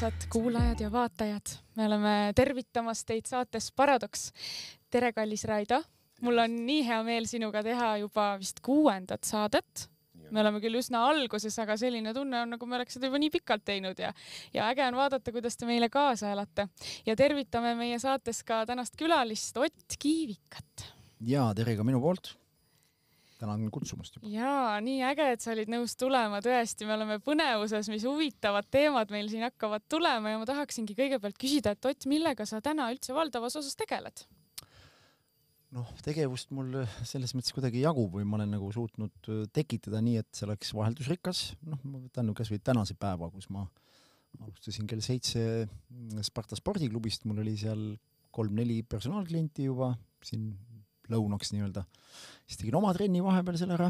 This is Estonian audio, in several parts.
armsad kuulajad ja vaatajad. Me oleme tervitamas teid saates Paradoks. Tere, kallis Raido. Mul on nii hea meel sinuga teha juba vist 6. saadet. Me oleme küll üsna alguses, aga selline tunne on, nagu me oleks seda juba nii pikalt teinud ja äge on vaadata, kuidas te meile kaasa elate. Ja tervitame meie saates ka tänast külalist Ott Kiivikat. Ja tere ka minu poolt. Tänan kutsumast juba. Jaa, nii äge, et sa olid nõus tulema. Tõesti, me oleme põnevuses, mis huvitavad teemad meil siin hakkavad tulema ja ma tahaksingi kõigepealt küsida, et Ott, millega sa täna üldse valdavas osas tegeled? Tegevust mul selles mõttes kuidagi jagub või ma olen nagu suutnud tekitada nii, et see oleks vaheldusrikas. Ma võtan kas või tänase päeva, kus ma alustasin kell 7 Sparta spordiklubist. Mul oli seal 3-4 personaalklienti juba siin lõunaks nii-öelda. Siis tegin oma trenni vahepeal selle ära.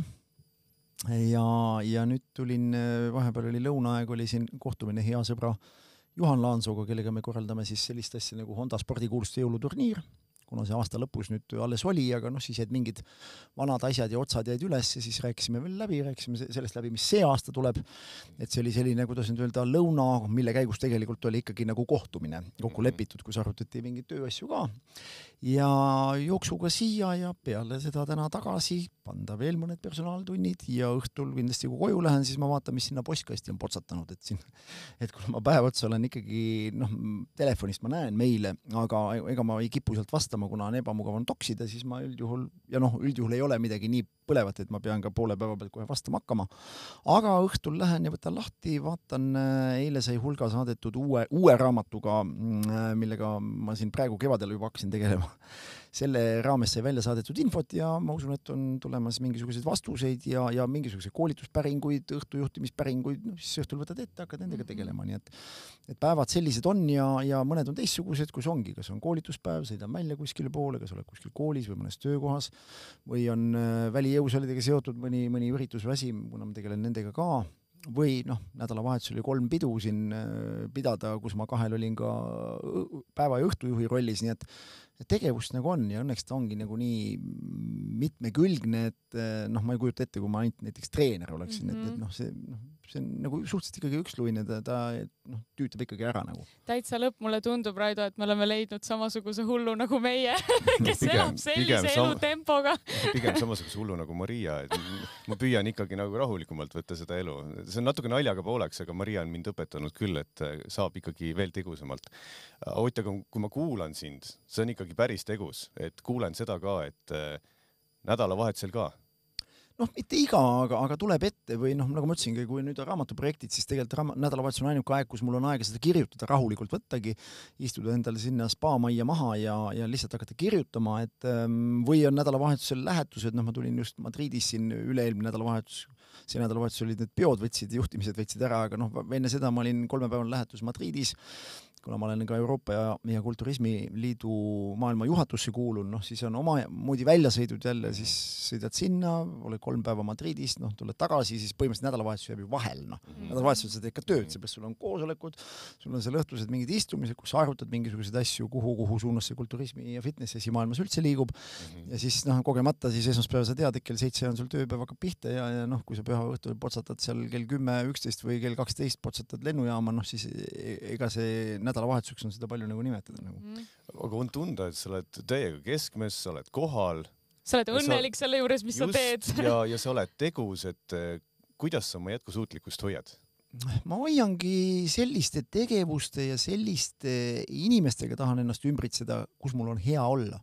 Ja nüüd tulin, vahepeal oli lõunaaeg, oli siin kohtumine hea sõbra Juhan Laansooga, kellega me korraldame siis sellist asja nagu Honda spordikuuluste jõuluturniir. Kuna see aasta lõpus nüüd alles oli, aga siis jäid mingid vanad asjad ja otsad jäid üles ja siis rääkisime veel läbi, rääkisime sellest läbi, mis see aasta tuleb. Et see oli selline, kuidas nüüd öelda, lõuna, mille käigus tegelikult oli ikkagi nagu kohtumine kokku lepitud, kus arutati mingeid tööasju ka. Ja jooksuga siia ja peale seda täna tagasi panda veel mõned personaaltunnid ja õhtul kindlasti kui koju lähen, siis ma vaatan, mis sinna postkasti on potsatanud. Et kui ma päev otsa olen ikkagi, telefonist ma näen meile, aga ega ma ei kipu sealt vastama, kuna on ebamugav on toksida, siis ma üldjuhul, ja üldjuhul ei ole midagi nii põlevat, et ma pean ka poole päeva pealt kohe vastama hakkama. Aga õhtul lähen ja võtan lahti, vaatan, eile sai hulga saadetud uue raamatuga, millega ma siin praegu kevadel juba hakkasin tegelema. Selle raames sai välja saadetud infot ja ma usun, et on tulemas mingisuguseid vastuseid ja mingisuguseid koolituspäringuid, õhtujuhtimispäringuid, siis õhtul võtad ette, hakkad nendega tegelema. Nii et päevad sellised on ja mõned on teistsugused, kus ongi, kas on koolituspäev, sõidan välja kuskile poole, kas oled kuskil koolis või mõnes töökohas või on välijõusolidega seotud mõni üritus või asi, kuna ma tegelen nendega ka. Või nädalavahetus oli 3 pidu siin pidada, kus ma 2 olin ka päeva ja õhtujuhi rollis, nii et tegevust nagu on ja õnneks ta ongi nagu nii mitmekülgne, et ma ei kujuta ette, kui ma ainult näiteks treener oleksin, see on nagu suhteliselt ikkagi üksluine, ta tüütab ikkagi ära nagu. Täitsa lõpp, mulle tundub, Raido, et me oleme leidnud samasuguse hullu nagu meie, kes elab sellise elutempoga. Pigem samasuguse hullu nagu Maria, et ma püüan ikkagi nagu rahulikumalt võtta seda elu. See on natuke naljaga pooleks, aga Maria on mind õpetanud küll, et saab ikkagi veel tegusamalt. Ott, aga kui ma kuulan sind, see on ikkagi päris tegus, et kuulen seda ka, et nädalavahetusel ka. Mitte iga, aga tuleb ette või nagu ma ütlesingi, kui nüüd on raamatuprojektid, siis tegelikult nädalavahetus on ainuke aeg, kus mul on aega seda kirjutada, rahulikult võttagi, istuda endale sinna spa-majja maha ja lihtsalt hakata kirjutama, et või on nädalavahetusel lähetused, ma tulin just Madridis siin üle-eelmine nädalavahetus, see nädalavahetus olid need peod juhtimised võtsid ära, aga enne seda ma olin 3 päeval lähetus Madridis, kuna ma olen ka Euroopa ja Kulturismiliidu maailma juhatusse kuulun, siis on oma moodi väljasõidud jälle, siis sõidad sinna, oled 3 päeva Madridis, tuled tagasi, siis põhimõtteliselt nädalavahetus jääb ju vahel. Nädalavahetusel sa teed ka tööd, seepärast sul on koosolekud, sul on seal õhtused mingid istumised, kus sa arutad mingisuguseid asju, kuhu suunas see kulturismi ja fitness ja maailmas üldse liigub. Ja siis kogemata siis esmaspäeva sa tead, et kell 7 on sul tööpäev hakkab pihta ja kui sa püha õhtul potsatad seal kell 10, 11 või kell 12 potsatad lennujaama, siis ega see nädalavahetuseks on seda palju nagu nimetada. Aga on tunda, et sa oled täiega keskmes, sa oled kohal. Sa oled õnnelik selle juures, mis sa teed. Ja sa oled tegus, et kuidas sa oma jätkusuutlikkust hoiad? Ma hoiangi selliste tegevuste ja selliste inimestega tahan ennast ümbritseda, kus mul on hea olla.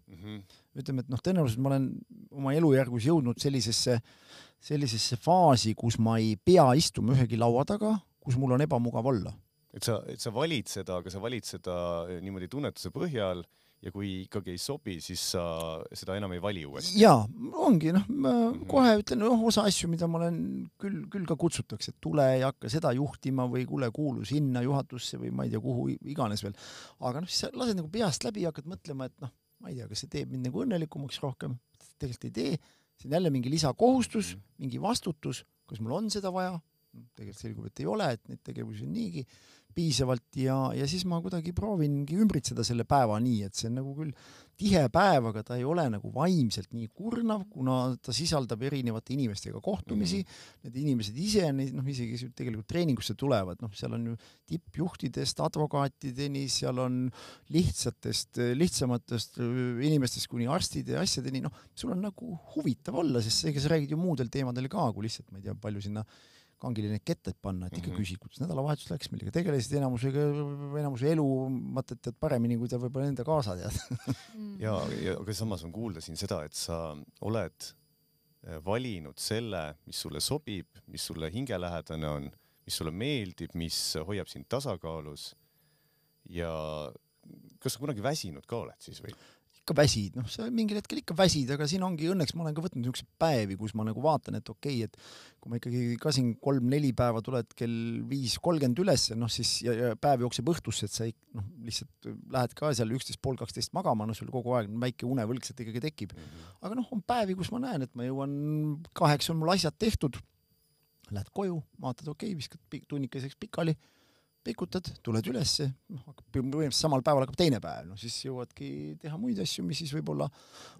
Ütleme, et tõenäoliselt ma olen oma elujärgus jõudnud sellisesse faasi, kus ma ei pea istuma ühegi laua taga, kus mul on ebamugav olla. Et sa valid seda, aga sa valid seda niimoodi tunnetuse põhjal ja kui ikkagi ei sobi, siis sa seda enam ei vali uuesti. Jaa, ongi. Ma kohe ütlen osa asju, mida ma olen küll ka kutsutakse, et tule ja hakka seda juhtima või kuulu sinna juhatusse või ma ei tea kuhu iganes veel. Aga siis sa lased nagu peast läbi ja hakkad mõtlema, et ma ei tea, kas see teeb mind nagu õnnelikumaks rohkem. Tegelikult ei tee. See on jälle mingi lisakohustus, mingi vastutus, kas mul on seda vaja. tegelikult selgub, et ei ole, et neid tegevusi on niigi piisavalt ja siis ma kuidagi proovingi ümbritseda selle päeva nii, et see on nagu küll tihe päev, aga ta ei ole nagu vaimselt nii kurnav, kuna ta sisaldab erinevate inimestega kohtumisi. Need inimesed ise, isegi tegelikult treeningusse tulevad, seal on ju tippjuhtidest, advokaatideni, seal on lihtsamatest inimestest kuni arstide ja asjadeni, sul on nagu huvitav olla, sest see, kes räägid ju muudel teemadel ka, kui lihtsalt, ma ei tea, palju sinna kangiline ketted panna, et ikka küsid, kuidas nädalavahetus läks, millega tegelesid enamuse elu mõtet paremini, kui ta võib-olla enda kaasa tead. ja aga samas on kuulda siin seda, et sa oled valinud selle, mis sulle sobib, mis sulle hingelähedane on, mis sulle meeldib, mis hoiab sind tasakaalus ja kas sa kunagi väsinud ka oled siis või? Ikka väsid, sa mingil hetkel ikka väsid, aga siin ongi õnneks ma olen ka võtnud niisuguse päevi, kus ma nagu vaatan, et okei, et kui ma ikkagi ka siin 3-4 päeva tuled kell 5:30 üles, siis ja päev jookseb õhtusse, et sa lihtsalt lähed ka seal 11:30-12 magama, sul kogu aeg väike unevõlg sealt ikkagi tekib. Aga on päevi, kus ma näen, et ma jõuan 8 on mul asjad tehtud, lähed koju, vaatad, okei, viskad tunnikeseks pikali, pikutad, tuled ülesse, samal päeval hakkab teine päev, siis jõuadki teha muid asju, mis siis võib-olla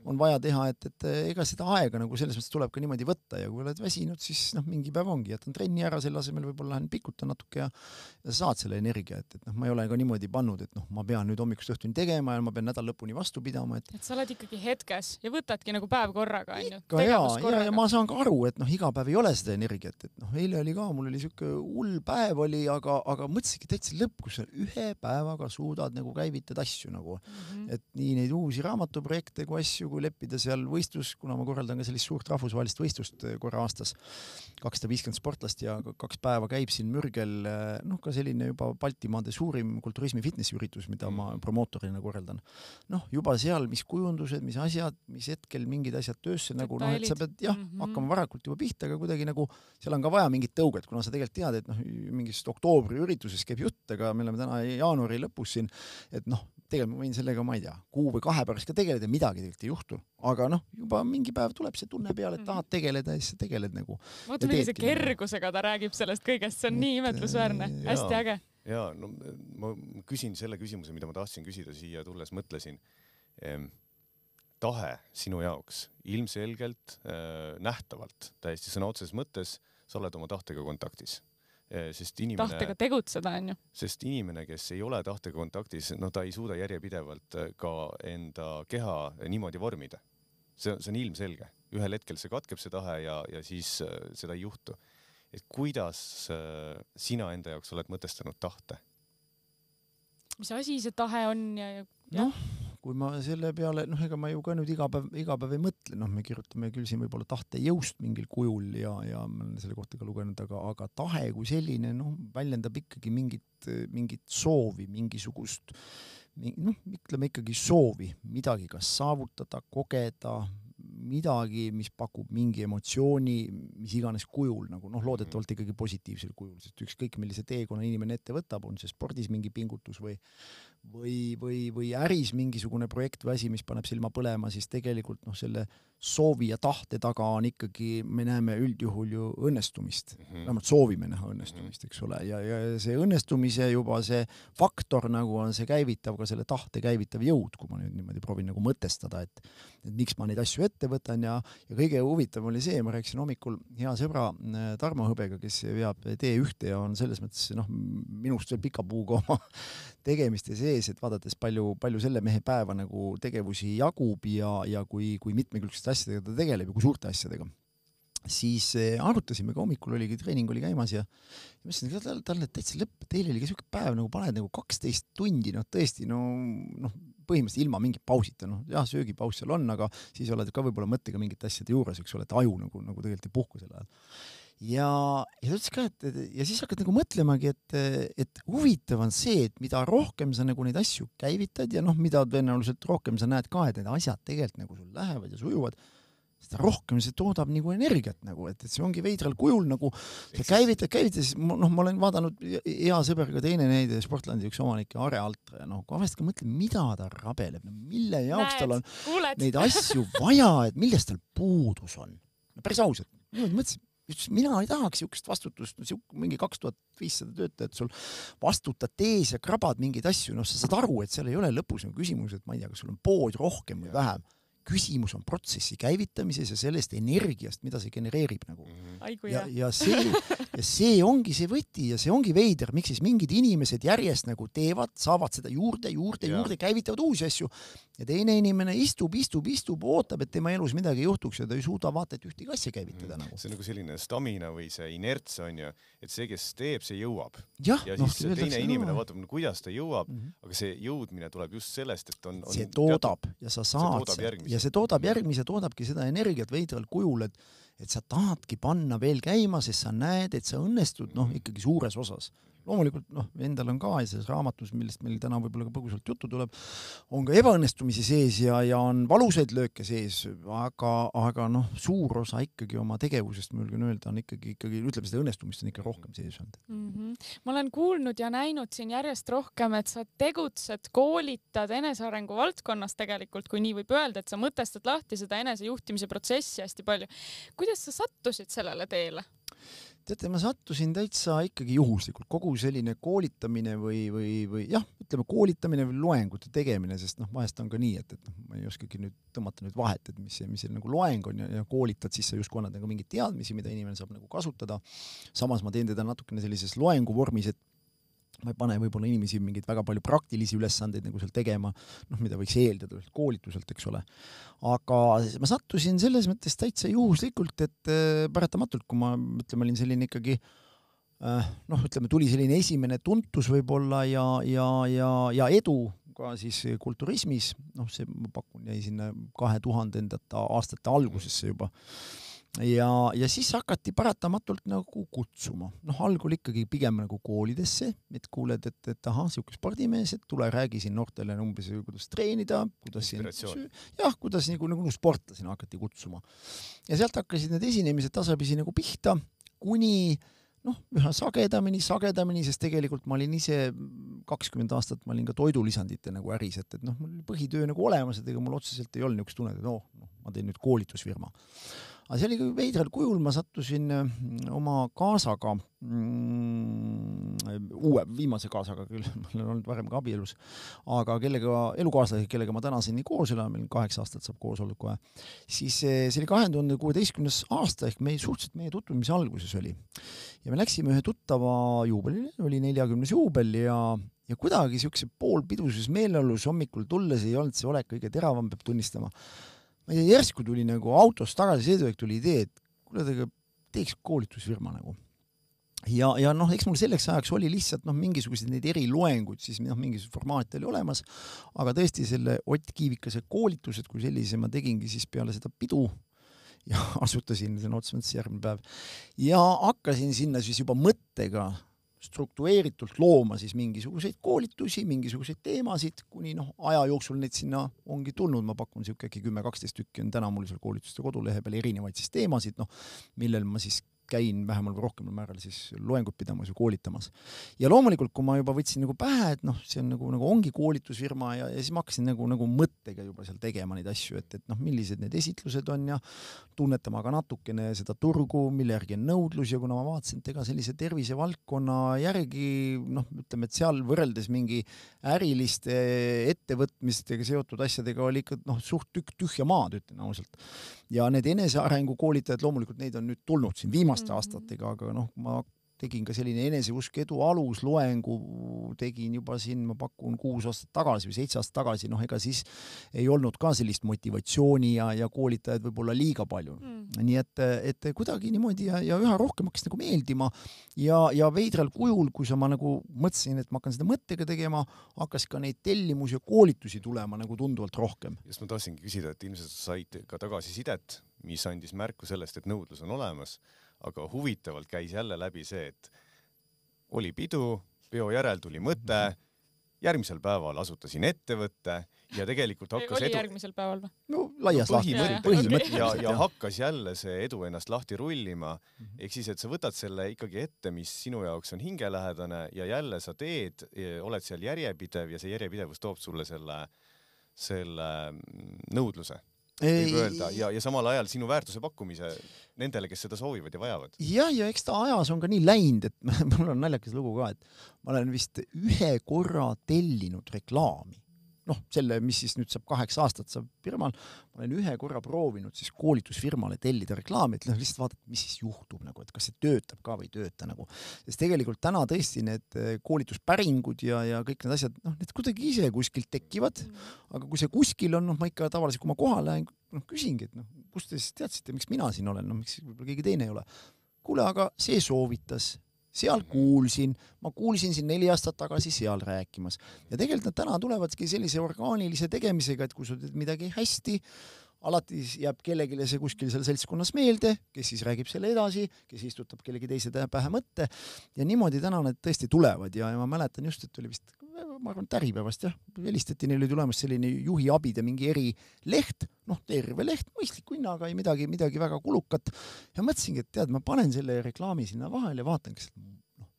on vaja teha, et ega seda aega nagu selles mõttes tuleb ka niimoodi võtta ja kui oled väsinud, siis mingi päev ongi, jätan trenni ära, selle asemel võib-olla lähen pikutan natuke ja saad selle energia, et ma ei ole ka niimoodi pannud, et ma pean nüüd hommikust õhtuni tegema ja ma pean nädal lõpuni vastu pidama. Et sa oled ikkagi hetkes ja võtadki nagu päev korraga, ja ma saan ka aru, et iga päev ei ole seda energiat, et eile oli ka, mul oli siuke hull päev oli, aga mõtlesingi täitsa lõpp, kus sa ühe päevaga suudad nagu käivitada asju nagu, et nii neid uusi raamatuprojekte kui asju, kui leppida seal võistlus, kuna ma korraldan ka sellist suurt rahvusvahelist võistlust korra aastas, 250 sportlast ja 2 päeva käib siin Mürgel, ka selline juba Baltimaade suurim kulturismi fitnessiüritus, mida ma promootorina korraldan. Juba seal, mis kujundused, mis asjad, mis hetkel mingid asjad töösse nagu, et sa pead hakkama varakult juba pihta, aga kuidagi nagu seal on ka vaja mingit tõuget, kuna sa tegelikult tead, et mingist oktoobri ürituses käib jutt, aga me oleme täna jaanuari lõpus siin, et tegelikult ma võin sellega, ma ei tea, 1 või 2 pärast ka tegeleda, midagi tegelikult ei juhtu, aga juba mingi päev tuleb see tunne peale, et tahad tegeleda ja siis sa tegeled nagu. Vaata, millise kergusega ta räägib sellest kõigest, see on nii imetlusväärne, hästi äge. Ja ma küsin selle küsimuse, mida ma tahtsin küsida siia tulles, mõtlesin. Tahe sinu jaoks ilmselgelt, nähtavalt, täiesti sõna otseses mõttes, sa oled oma tahtega kontaktis. Tahtega tegutseda on ju. Sest inimene, kes ei ole tahtega kontaktis, ta ei suuda järjepidevalt ka enda keha niimoodi vormida. See on ilmselge. Ühel hetkel see katkeb see tahe ja siis seda ei juhtu. Et kuidas sina enda jaoks oled mõtestanud tahte? Mis asi see tahe on? Kui ma selle peale, ega ma ju ka nüüd iga päev ei mõtle, me kirjutame küll siin võib-olla tahte jõust mingil kujul ja ma olen selle kohta ka lugenud, aga tahe kui selline, väljendab ikkagi mingit soovi, mingisugust, ütleme ikkagi soovi midagi kas saavutada, kogeda, midagi, mis pakub mingi emotsiooni, mis iganes kujul, nagu loodetavalt ikkagi positiivsel kujul, sest ükskõik millise teekonna inimene ette võtab, on see spordis mingi pingutus või äris mingisugune projekt või asi, mis paneb silma põlema, siis tegelikult selle soovi ja tahte taga on ikkagi, me näeme üldjuhul ju õnnestumist. Vähemalt soovime näha õnnestumist, eks ole. Ja see õnnestumise juba see faktor nagu on see käivitav, ka selle tahte käivitav jõud, kui ma nüüd niimoodi proovin nagu mõtestada, et miks ma neid asju ette võtan ja kõige huvitav oli see, ma rääkisin hommikul hea sõbra Tarmo Hõbega, kes veab T1 ja on selles mõttes minust veel pika puuga oma tegemiste sees, et vaadates palju selle mehe päeva nagu tegevusi jagub ja kui mitmekülgsete asjadega ta tegeleb ja kui suurte asjadega. Siis arutasime ka hommikul oligi, treening oli käimas ja mõtlesin, et talle täitsa lõpp, teil oli ka selline päev nagu paned nagu 12 tundi, tõesti, põhimõtteliselt ilma mingi pausita, söögipaus seal on, aga siis oled ka võib-olla mõttega mingite asjade juures, eks ole, et aju nagu tegelikult ei puhku selle ajal. Ja ta ütles ka, ja siis hakkad nagu mõtlemagi, et huvitav on see, et mida rohkem sa nagu neid asju käivitad ja mida tõenäoliselt rohkem sa näed ka, et need asjad tegelikult nagu sul lähevad ja sujuvad, seda rohkem see toodab nagu energiat nagu, et see ongi veidral kujul nagu sa käivitad, siis ma olen vaadanud hea sõberga teine näide Sportlandi üks omanik ja Are Altre ja kui vahest ka mõtlen, mida ta rabeleb, mille jaoks tal on neid asju vaja, et millest tal puudus on. Päris ausalt, mõtlesin, ütles, mina ei tahaks siukest vastutust, mingi 2500 töötajat sul vastutad tees ja krabad mingeid asju, sa saad aru, et seal ei ole lõpus küsimus, et ma ei tea, kas sul on pood rohkem või vähem. Küsimus on protsessi käivitamises ja sellest energiast, mida see genereerib nagu. Ja see ongi see võti ja see ongi veider, miks siis mingid inimesed järjest nagu teevad, saavad seda juurde, käivitavad uusi asju ja teine inimene istub, ootab, et tema elus midagi juhtuks ja ta ei suuda vaata, et ühtegi asja käivitada nagu. See on nagu selline stamina või see inerts on ju, et see, kes teeb, see jõuab. Ja siis see teine inimene vaatab, kuidas ta jõuab, aga see jõudmine tuleb just sellest, et on see toodab ja sa saad ja see toodab järgmise, toodabki seda energiat veidral kujul, et sa tahadki panna veel käima, sest sa näed, et sa õnnestud ikkagi suures osas. Loomulikult endal on ka ja selles raamatus, millest meil täna võib-olla ka põgusalt juttu tuleb, on ka ebaõnnestumisi sees ja on valusaid lööke sees, aga suur osa ikkagi oma tegevusest, ma julgen öelda, on ikkagi ütleme seda õnnestumist on ikka rohkem sees olnud. Ma olen kuulnud ja näinud siin järjest rohkem, et sa tegutsed, koolitad enesearengu valdkonnas tegelikult, kui nii võib öelda, et sa mõtestad lahti seda enesejuhtimise protsessi hästi palju. Kuidas sa sattusid sellele teele? Teate, ma sattusin täitsa ikkagi juhuslikult. Kogu selline koolitamine või ütleme koolitamine või loengute tegemine, sest vahest on ka nii, et ma ei oskagi nüüd tõmmata vahet, et mis see nagu loeng on ja koolitad, siis sa justkui annad nagu mingeid teadmisi, mida inimene saab nagu kasutada. Samas ma teen teda natukene sellises loengu vormis, et ma ei pane võib-olla inimesi mingeid väga palju praktilisi ülesandeid nagu seal tegema, mida võiks eeldada koolituselt, eks ole. Aga ma sattusin selles mõttes täitsa juhuslikult, et paratamatult, kui ma olin selline ikkagi, tuli selline esimene tuntus võib-olla ja edu ka siis kulturismis, see ma pakun jäi sinna 2000. aastate algusesse juba. Ja siis hakati paratamatult nagu kutsuma. Algul ikkagi pigem nagu koolidesse, et kuuled, et aha, siuke spordimees, et tule räägi siin noortele umbes, kuidas treenida, kuidas kuidas nagu sportlasena hakati kutsuma. Ja sealt hakkasid need esinemised tasapisi nagu pihta, kuni üha sagedamini, sest tegelikult ma olin ise 20 aastat, ma olin ka toidulisandite nagu äris, et mul oli põhitöö nagu olemas, et ega mul otseselt ei olnud niisugust tunnet, et ma teen nüüd koolitusfirma. Aga see oli veidral kujul, ma sattusin oma kaasaga, viimase kaasaga küll, ma olen olnud varem ka abielus, aga elukaaslasi, kellega ma täna siin nii koos olen, meil 8 aastat saab koos olnud kohe, siis see oli 2016. aasta ehk meie tutvumise alguses oli. Ja me läksime ühe tuttava juubelile, oli 40. juubel ja kuidagi siukse poolpiduses meeleolus hommikul tulles ei olnud see olek kõige teravam, peab tunnistama. Ma ei tea, järsku tuli nagu autost tagasi sõiduvek tuli idee, et kuule, teeks koolitusfirma nagu. Ja eks mul selleks ajaks oli lihtsalt mingisugused neid eriloenguid, siis mingisugused formaat oli olemas, aga tõesti selle Ott Kiivikase koolitused, kui sellise ma tegingi siis peale seda pidu ja asutasin selle otsemalt järgmine päev ja hakkasin sinna siis juba mõttega struktureeritult looma siis mingisuguseid koolitusi, mingisuguseid teemasid, kuni aja jooksul neid sinna ongi tulnud, ma pakun siuke 10-12 tükki on täna mul seal koolituste kodulehe peal erinevaid siis teemasid, millel ma siis käin vähemal või rohkemal määral siis loengut pidamas ja koolitamas. Ja loomulikult, kui ma juba võtsin nagu pähe, et see on nagu ongi koolitusfirma ja siis ma hakkasin nagu mõttega juba seal tegema neid asju, et millised need esitlused on ja tunnetama ka natukene seda turgu, mille järgi on nõudlus ja kuna ma vaatasin, et ega sellise tervisevaldkonna järgi, ütleme, et seal võrreldes mingi äriliste ettevõtmistega seotud asjadega oli ikka suht tükk tühja maad, ütlen ausalt. Ja need enesearengu koolitajad, loomulikult neid on nüüd tulnud siin viimaste aastatega, aga ma tegin ka selline eneseusk edu alusloengu, tegin juba siin, ma pakun 6 aastat tagasi või 7 aastat tagasi, ega siis ei olnud ka sellist motivatsiooni ja koolitajaid võib-olla liiga palju. Nii et kuidagi niimoodi ja üha rohkem hakkas nagu meeldima ja veidral kujul, kui ma nagu mõtlesin, et ma hakkan seda mõttega tegema, hakkas ka neid tellimusi ja koolitusi tulema nagu tunduvalt rohkem. Just ma tahtsingi küsida, et ilmselt said ka tagasisidet, mis andis märku sellest, et nõudlus on olemas, aga huvitavalt käis jälle läbi see, et oli pidu, peo järel tuli mõte, järgmisel päeval asutasin ettevõtte ja tegelikult hakkas oli järgmisel päeval või? Laias põhimõtteliselt ja hakkas jälle see edu ennast lahti rullima. Ehk siis, et sa võtad selle ikkagi ette, mis sinu jaoks on hingelähedane ja jälle sa teed, oled seal järjepidev ja see järjepidevus toob sulle selle nõudluse. võib öelda, ja samal ajal sinu väärtuse pakkumise nendele, kes seda soovivad ja vajavad. Ja eks ta ajas on ka nii läinud, et mul on naljakas lugu ka, et ma olen vist ühe korra tellinud reklaami. Noh, selle, mis siis nüüd saab 8 aastat saab firmal, ma olen ühe korra proovinud siis koolitusfirmale tellida reklaami, et lihtsalt vaadata, mis siis juhtub, nagu, et kas see töötab ka või ei tööta. Nagu. Sest tegelikult täna tõesti need koolituspäringud ja kõik need asjad, need kuidagi ise kuskilt tekivad, aga kui see kuskil on, ma ikka tavaliselt, kui ma kohal lähen, küsingi, et kust te siis teadsite, miks mina siin olen, miks võib-olla keegi teine ei ole. Kuule, aga see soovitas. Seal ma kuulsin siin 4 aastat tagasi seal rääkimas. Ja tegelikult nad täna tulevadki sellise orgaanilise tegemisega, et kui sul teed midagi hästi, alati jääb kellegile see kuskil seal seltskonnas meelde, kes siis räägib selle edasi, kes istutab kellegi teise pähe mõtte. Ja niimoodi täna need tõesti tulevad ja ma mäletan just, et oli vist, ma arvan, täripäevast, helistati, neil oli tulemas selline juhi abide mingi erileht, terve leht, mõistliku hinnaga ja midagi väga kulukat. Ja mõtlesingi, et tead, ma panen selle reklaami sinna vahele ja vaatan, kas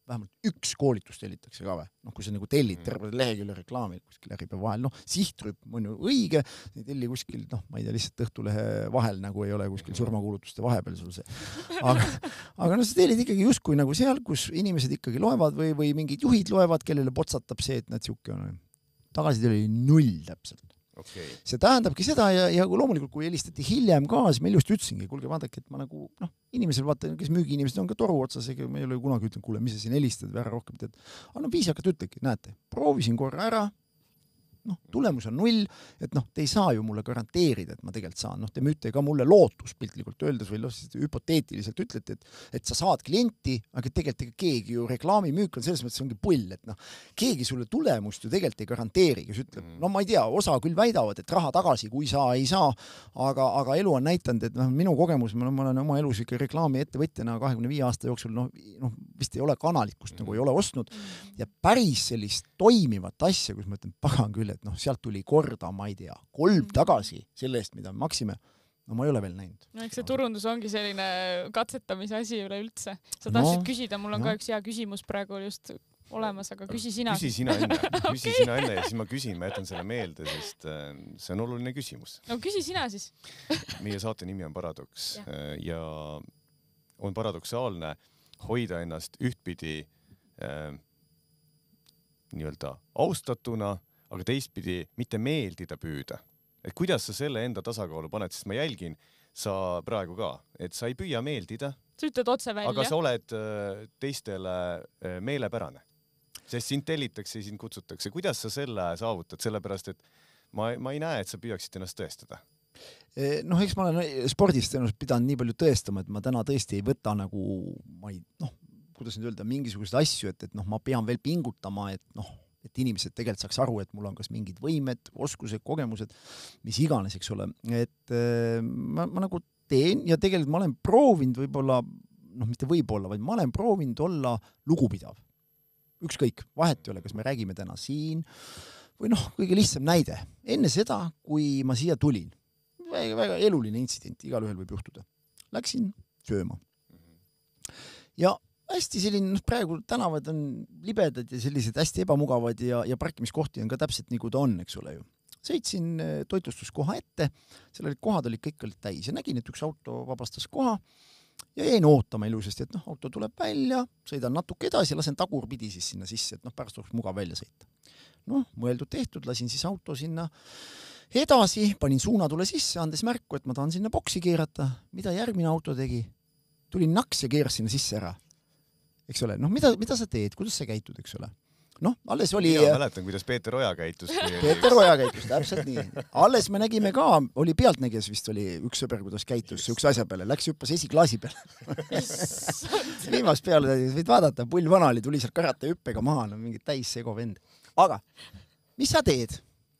vähemalt üks koolitus tellitakse ka või. Kui sa nagu tellid terve lehekülje reklaami kuskil äripäeva vahel, sihtrühm on ju õige, ei telli kuskil, ma ei tea, lihtsalt Õhtulehe vahel nagu ei ole kuskil surmakuulutuste vahepeal sul see. Aga sa tellid ikkagi justkui nagu seal, kus inimesed ikkagi loevad või mingid juhid loevad, kellele potsatab see, et nad siuke on. Tagasi oli 0 täpselt. Okay. See tähendabki seda ja loomulikult, kui helistati hiljem ka, siis ma ilusti ütlesingi, kuulge, vaadake, et ma nagu, inimesel vaata, kes müügiinimesed on ka toru otsas, ega ma ei ole kunagi ütlen, kuule, mis sa siin helistad või ära rohkem teed. Aga viisakalt ütlegi, näete, proovisin korra ära, tulemus on 0, et te ei saa ju mulle garanteerida, et ma tegelikult saan. Te müüte ka mulle lootus piltlikult öeldes või hüpoteetiliselt ütlete, et sa saad klienti, aga tegelikult keegi ju reklaamimüük on selles mõttes ongi pull, et keegi sulle tulemust ju tegelikult ei garanteeri, kes ütleb, ma ei tea, osa küll väidavad, et raha tagasi, kui sa ei saa, aga elu on näitanud, et minu kogemus, ma olen oma elus ikka reklaami ettevõtjana 25 aasta jooksul, vist ei ole kanalikust, nagu ei ole ostnud ja päris sellist toimivat asja, kus ma ütlen, pagan küll, et sealt tuli korda, ma ei tea, 3 tagasi selle eest, mida me maksime, ma ei ole veel näinud. Eks see turundus ongi selline katsetamise asi üleüldse. Sa tahtsid küsida, mul on ka üks hea küsimus praegu just olemas, aga küsi sina. Küsi sina enne ja siis ma küsin, ma jätan selle meelde, sest see on oluline küsimus. No küsi sina siis. Meie saate nimi on Paradoks ja on paradoksaalne hoida ennast ühtpidi nii-öelda austatuna, aga teistpidi mitte meeldida püüda. Et kuidas sa selle enda tasakaalu paned, sest ma jälgin, sa praegu ka, et sa ei püüa meeldida. Sa ütled otse välja. Aga sa oled teistele meelepärane. Sest sind tellitakse ja sind kutsutakse. Kuidas sa selle saavutad? Sellepärast, et ma ei näe, et sa püüaksid ennast tõestada. Eks ma olen spordist pidanud nii palju tõestama, et ma täna tõesti ei võta nagu, kuidas nüüd öelda, mingisuguseid asju, et ma pean veel pingutama, et inimesed tegelikult saaks aru, et mul on kas mingid võimed, oskused, kogemused, mis iganes, eks ole. Et ma nagu teen ja tegelikult ma olen proovinud võib-olla, mitte võib-olla, vaid ma olen proovinud olla lugupidav. Ükskõik, vahet ei ole, kas me räägime täna siin või kõige lihtsam näide. Enne seda, kui ma siia tulin, väga eluline intsident, igalühel võib juhtuda. Läksin sööma. Ja hästi selline, praegu tänavad on libedad ja sellised hästi ebamugavad ja parkimiskohti on ka täpselt nii, kui ta on, eks ole ju. Sõitsin toitlustuskoha ette, seal kohad olid kõik täis ja nägin, et üks auto vabastas koha ja jäin ootama ilusasti, et auto tuleb välja, sõidan natuke edasi ja lasen tagurpidi siis sinna sisse, et pärast oleks mugav välja sõita. Mõeldud tehtud, lasin siis auto sinna edasi, panin suunatule sisse, andes märku, et ma tahan sinna boksi keerata. Mida järgmine auto tegi? Tulin naks ja keeras sinna sisse ära. Eks ole, mida sa teed, kuidas sa käitud, eks ole? Alles oli... Mina mäletan, kuidas Peeter Oja käitus. Peeter Oja käitus, täpselt nii. Alles me nägime ka, oli pealtnägijas vist oli üks sõber, kuidas käitus üks asja peale, läks hüppas esiklaasi peale. Viimast peale võid vaadata, pull vana oli, tuli seal karate hüppega maha, mingi täis sego vend. Aga, mis sa teed?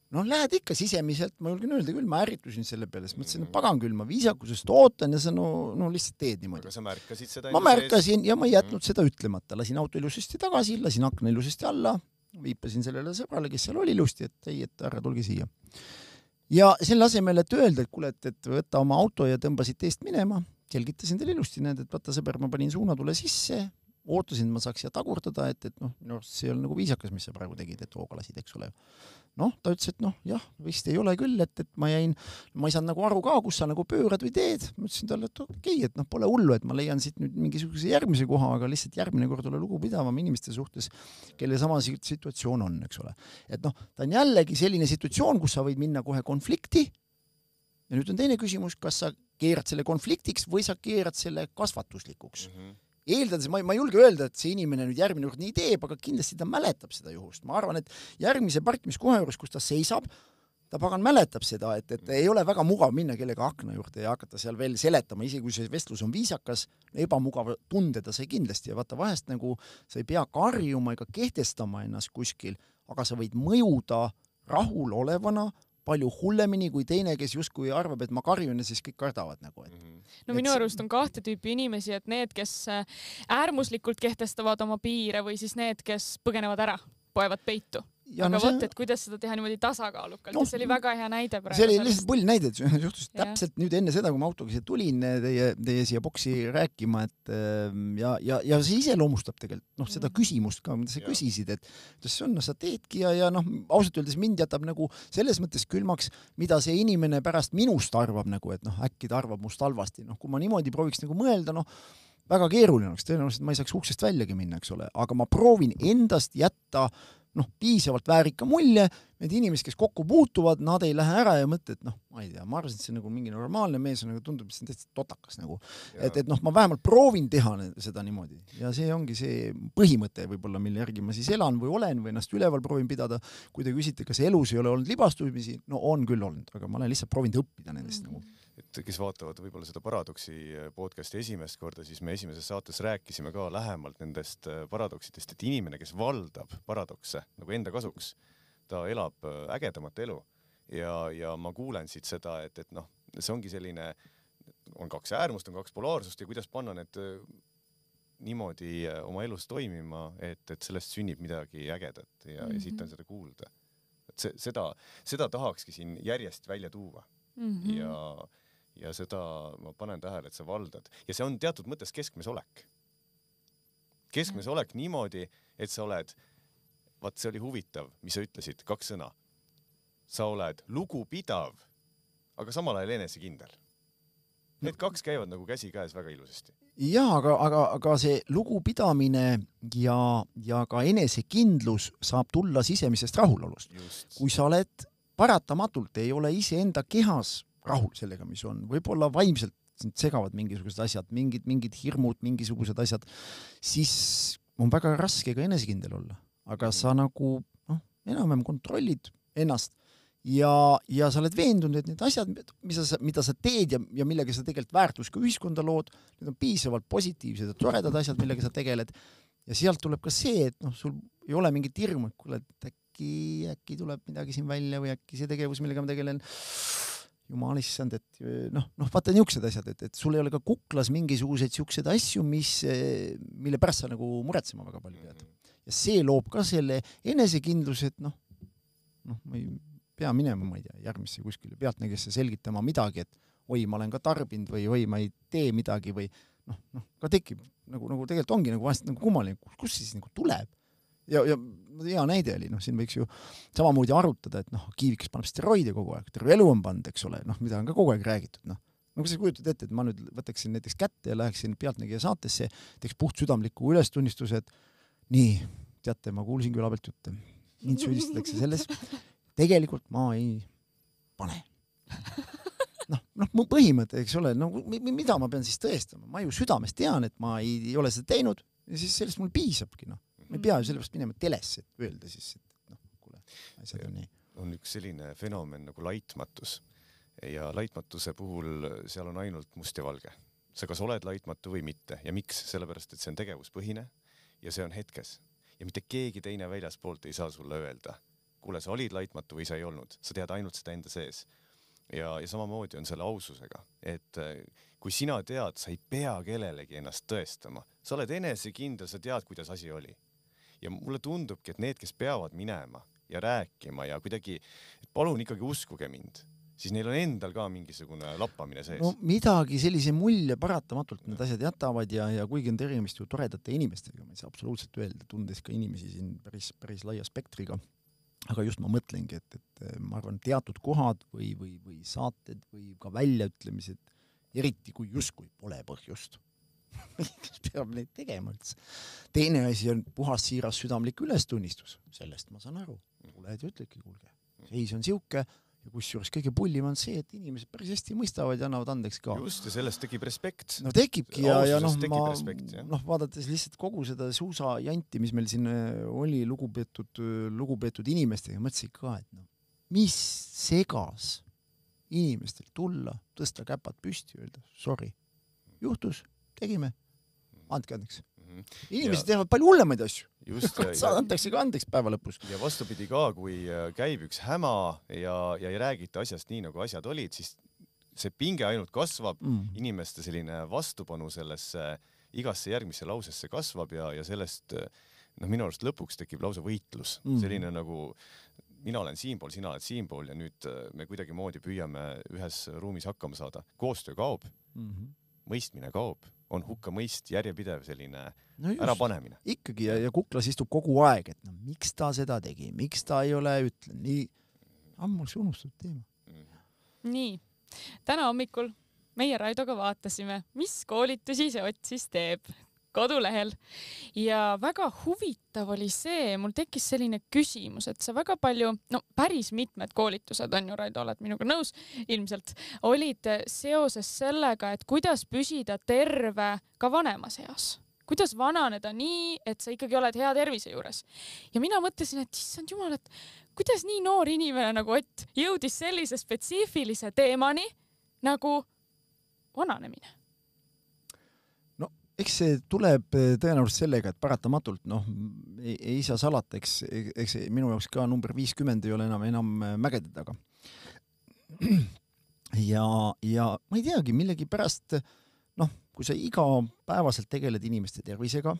Lähed ikka sisemiselt, ma julgen öelda küll, ma ärritusin selle peale, sest mõtlesin, pagan küll, ma viisakusest ootan ja sa lihtsalt teed niimoodi. Aga sa märkasid seda? Ma märkasin ja ma ei jätnud seda ütlemata. Lasin auto ilusasti tagasi, lasin akna ilusasti alla, viipasin sellele sõbrale, kes seal oli ilusti, et ära tulge siia. Ja selle asemel, et öelda, et kuule, et võtta oma auto ja tõmbasid teest minema, selgitasin teile ilusti, näed, et vaata sõber, ma panin suunatule sisse, ootasin, et ma saaks siia tagurdada, et noh, minu arust see ei ole nagu viisakas, mis sa praegu tegid, et hooga lasid, eks ole. Noh, ta ütles, et noh, jah, vist ei ole küll, et ma ei saanud nagu aru ka, kus sa nagu pöörad või teed. Ma ütlesin talle, et okei, et noh, pole hullu, et ma leian siit nüüd mingisuguse järgmise koha, aga lihtsalt järgmine kord ole lugupidavam inimeste suhtes, kelle sama situatsioon on, eks ole. Et noh, ta on jällegi selline situatsioon, kus sa võid minna kohe konflikti. Ja nüüd on teine küsimus, kas sa keerad selle konfliktiks või sa keerad selle kasvatuslikuks. Eeldades, ma ei julge öelda, et see inimene nüüd järgmine kord nii teeb, aga kindlasti ta mäletab seda juhust. Ma arvan, et järgmise parkimiskoha juures, kus ta seisab, ta pagan mäletab seda, et ei ole väga mugav minna kellega akna juurde ja hakata seal veel seletama, isegi kui see vestlus on viisakas, ebamugav tundeda sai kindlasti ja vaata vahest nagu sa ei pea karjuma ega kehtestama ennast kuskil, aga sa võid mõjuda rahul olevana palju hullemini kui teine, kes justkui arvab, et ma karjun ja siis kõik kardavad nagu. No minu arust on kahte tüüpi inimesi, et need, kes äärmuslikult kehtestavad oma piire või siis need, kes põgenevad ära, poevad peitu. Aga võt, et kuidas seda teha niimoodi tasakaalukalt. No, see oli väga hea näide praegu. See oli lihtsalt pull näide, et juhtus täpselt nüüd enne seda, kui ma autoga siia tulin teie siia boksi rääkima, et ja see iseloomustab tegelikult seda küsimust ka, mida sa küsisid, et see on, sa teedki ja ausalt öeldes mind jätab nagu selles mõttes külmaks, mida see inimene pärast minust arvab nagu, et äkki ta arvab must halvasti. Kui ma niimoodi prooviks nagu mõelda, väga keeruline oleks, tõenäoliselt ma ei saaks uksest väljagi minna, eks ole, aga ma proovin endast jätta piisavalt väärika mulje, need inimesed, kes kokku puutuvad, nad ei lähe ära ja mõtle, et ma ei tea, ma arvasin, et see nagu mingi normaalne mees on, tundub, et see on täitsa totakas nagu. Et ma vähemalt proovin teha seda niimoodi. Ja see ongi see põhimõte võib-olla, mille järgi ma siis elan või olen või ennast üleval proovin pidada. Kui te küsite, kas elus ei ole olnud libastumisi, on küll olnud, aga ma olen lihtsalt proovinud õppida nendest nagu. Et kes vaatavad võib-olla seda Paradoksi podcasti esimest korda, siis me esimeses saates rääkisime ka lähemalt nendest paradoksidest, et inimene, kes valdab paradokse nagu enda kasuks, ta elab ägedamat elu ja ma kuulen siit seda, et see ongi selline, on kaks äärmust, on kaks polaarsust ja kuidas panna need niimoodi oma elus toimima, et sellest sünnib midagi ägedat ja siit on seda kuulda. Et seda tahakski siin järjest välja tuua ja seda ma panen tähele, et sa valdad. Ja see on teatud mõttes keskmes olek. Keskmes olek niimoodi, et sa oled, vaat see oli huvitav, mis sa ütlesid, kaks sõna. Sa oled lugupidav, aga samal ajal enesekindel. Need kaks käivad nagu käsi käes väga ilusasti. Jaa, aga see lugupidamine ja ka enesekindlus saab tulla sisemisest rahulolust. Kui sa oled paratamatult, ei ole ise enda kehas rahul sellega, mis on. Võib-olla vaimselt segavad mingisugused asjad, mingid hirmud, mingisugused asjad, siis on väga raske ka enesekindel olla. Aga sa nagu enam kontrollid ennast ja sa oled veendunud, et need asjad, mida sa teed ja millega sa tegelikult väärtus ka ühiskonda lood, need on piisavalt positiivsed ja toredad asjad, millega sa tegeled. Ja sealt tuleb ka see, et sul ei ole mingit hirmu, et kuule, äkki tuleb midagi siin välja või äkki see tegevus, millega ma tegelen jumal issand, et vaata niisugused asjad, et sul ei ole ka kuklas mingisuguseid siukseid asju, mille pärast sa nagu muretsema väga palju pead. Ja see loob ka selle enesekindlus, et ma ei pea minema, ma ei tea, järgmisse kuskile pealtnägesse selgitama midagi, et oi, ma olen ka tarbinud või oi, ma ei tee midagi või ka tekib, nagu tegelikult ongi nagu vahest nagu kummaline, kus siis nagu tuleb. Ja hea näide oli, siin võiks ju samamoodi arutada, et Kiivikas paneb steroide kogu aeg, terve elu on pannud, eks ole, mida on ka kogu aeg räägitud. Kui sa kujutad ette, et ma nüüd võtaksin näiteks kätte ja läheksin Pealtnägija saatesse, teeks puhtsüdamliku ülestunnistused, nii, teate, ma kuulsin küla pealt jutte, mind süüdistatakse selles, tegelikult ma ei pane. Mu põhimõte, eks ole, mida ma pean siis tõestama? Ma ju südames tean, et ma ei ole seda teinud ja siis sellest mul piisabki, Ma ei pea ju sellepärast minema telesse, et öelda siis, et kuule, asjad on nii. On üks selline fenomen nagu laitmatus ja laitmatuse puhul seal on ainult must ja valge. Sa kas oled laitmatu või mitte ja miks? Sellepärast, et see on tegevuspõhine ja see on hetkes ja mitte keegi teine väljaspoolt ei saa sulle öelda. Kuule, sa olid laitmatu või sa ei olnud. Sa tead ainult seda enda sees. Ja samamoodi on selle aususega, et kui sina tead, sa ei pea kellelegi ennast tõestama. Sa oled enesekindel, sa tead, kuidas asi oli. Ja mulle tundubki, et need, kes peavad minema ja rääkima ja kuidagi, palun ikkagi uskuge mind. siis neil on endal ka mingisugune lappamine sees. No midagi sellise mulje paratamatult need asjad jätavad ja kuigi on tegemist ju toredate inimestega, ma ei saa absoluutselt öelda, tundes ka inimesi siin päris laia spektriga. Aga just ma mõtlengi, et ma arvan, teatud kohad või saated või ka väljaütlemised, eriti kui justkui pole põhjust. Kes peab neid tegema üldse. Teine asi on puhas siiras südamlik ülestunnistus. Sellest ma saan aru. Kuuled ja ütlebki, kuulge. Seis on siuke ja kusjuures kõige pullim on see, et inimesed päris hästi mõistavad ja annavad andeks ka. Just ja sellest tekib respekt. No tekibki ja respekt, vaadates lihtsalt kogu seda suusajanti, mis meil siin oli lugupeetud inimestega, mõtlesin ka, et mis segas inimestel tulla, tõsta käpad püsti, öelda, sorry, juhtus, tegime, andke andeks. Inimesed teevad palju hullemaid asju. Saad antakse ka andeks päeva lõpus. Ja vastupidi ka, kui käib üks häma ja ei räägita asjast nii, nagu asjad olid, siis see pinge ainult kasvab, inimeste selline vastupanu sellesse igasse järgmisse lausesse kasvab ja sellest minu arust lõpuks tekib lausa võitlus. Selline nagu mina olen siinpool, sina oled siinpool ja nüüd me kuidagi moodi püüame ühes ruumis hakkama saada. Koostöö kaob, mõistmine kaob, on hukka mõist, järjepidev selline ärapanemine. Ikkagi ja kuklas istub kogu aeg, et miks ta seda tegi, miks ta ei ole ütlen. Nii ammuks unustatud teema. Nii, täna hommikul meie Raidoga vaatasime, mis koolitusi see Ott siis teeb kodulehel ja väga huvitav oli see, mul tekkis selline küsimus, et sa väga palju, päris mitmed koolitused on ju, Raido, oled minuga nõus, ilmselt olid seoses sellega, et kuidas püsida terve ka vanemas eas. Kuidas vananeda nii, et sa ikkagi oled hea tervise juures. Ja mina mõtlesin, et issand jumal, et kuidas nii noor inimene nagu Ott jõudis sellise spetsiifilise teemani nagu vananemine? Eks see tuleb tõenäoliselt sellega, et paratamatult, ei saa salata, eks minu jaoks ka number 50 ei ole enam mägede taga. Ja ma ei teagi, millegi pärast, kui sa igapäevaselt tegeled inimeste tervisega,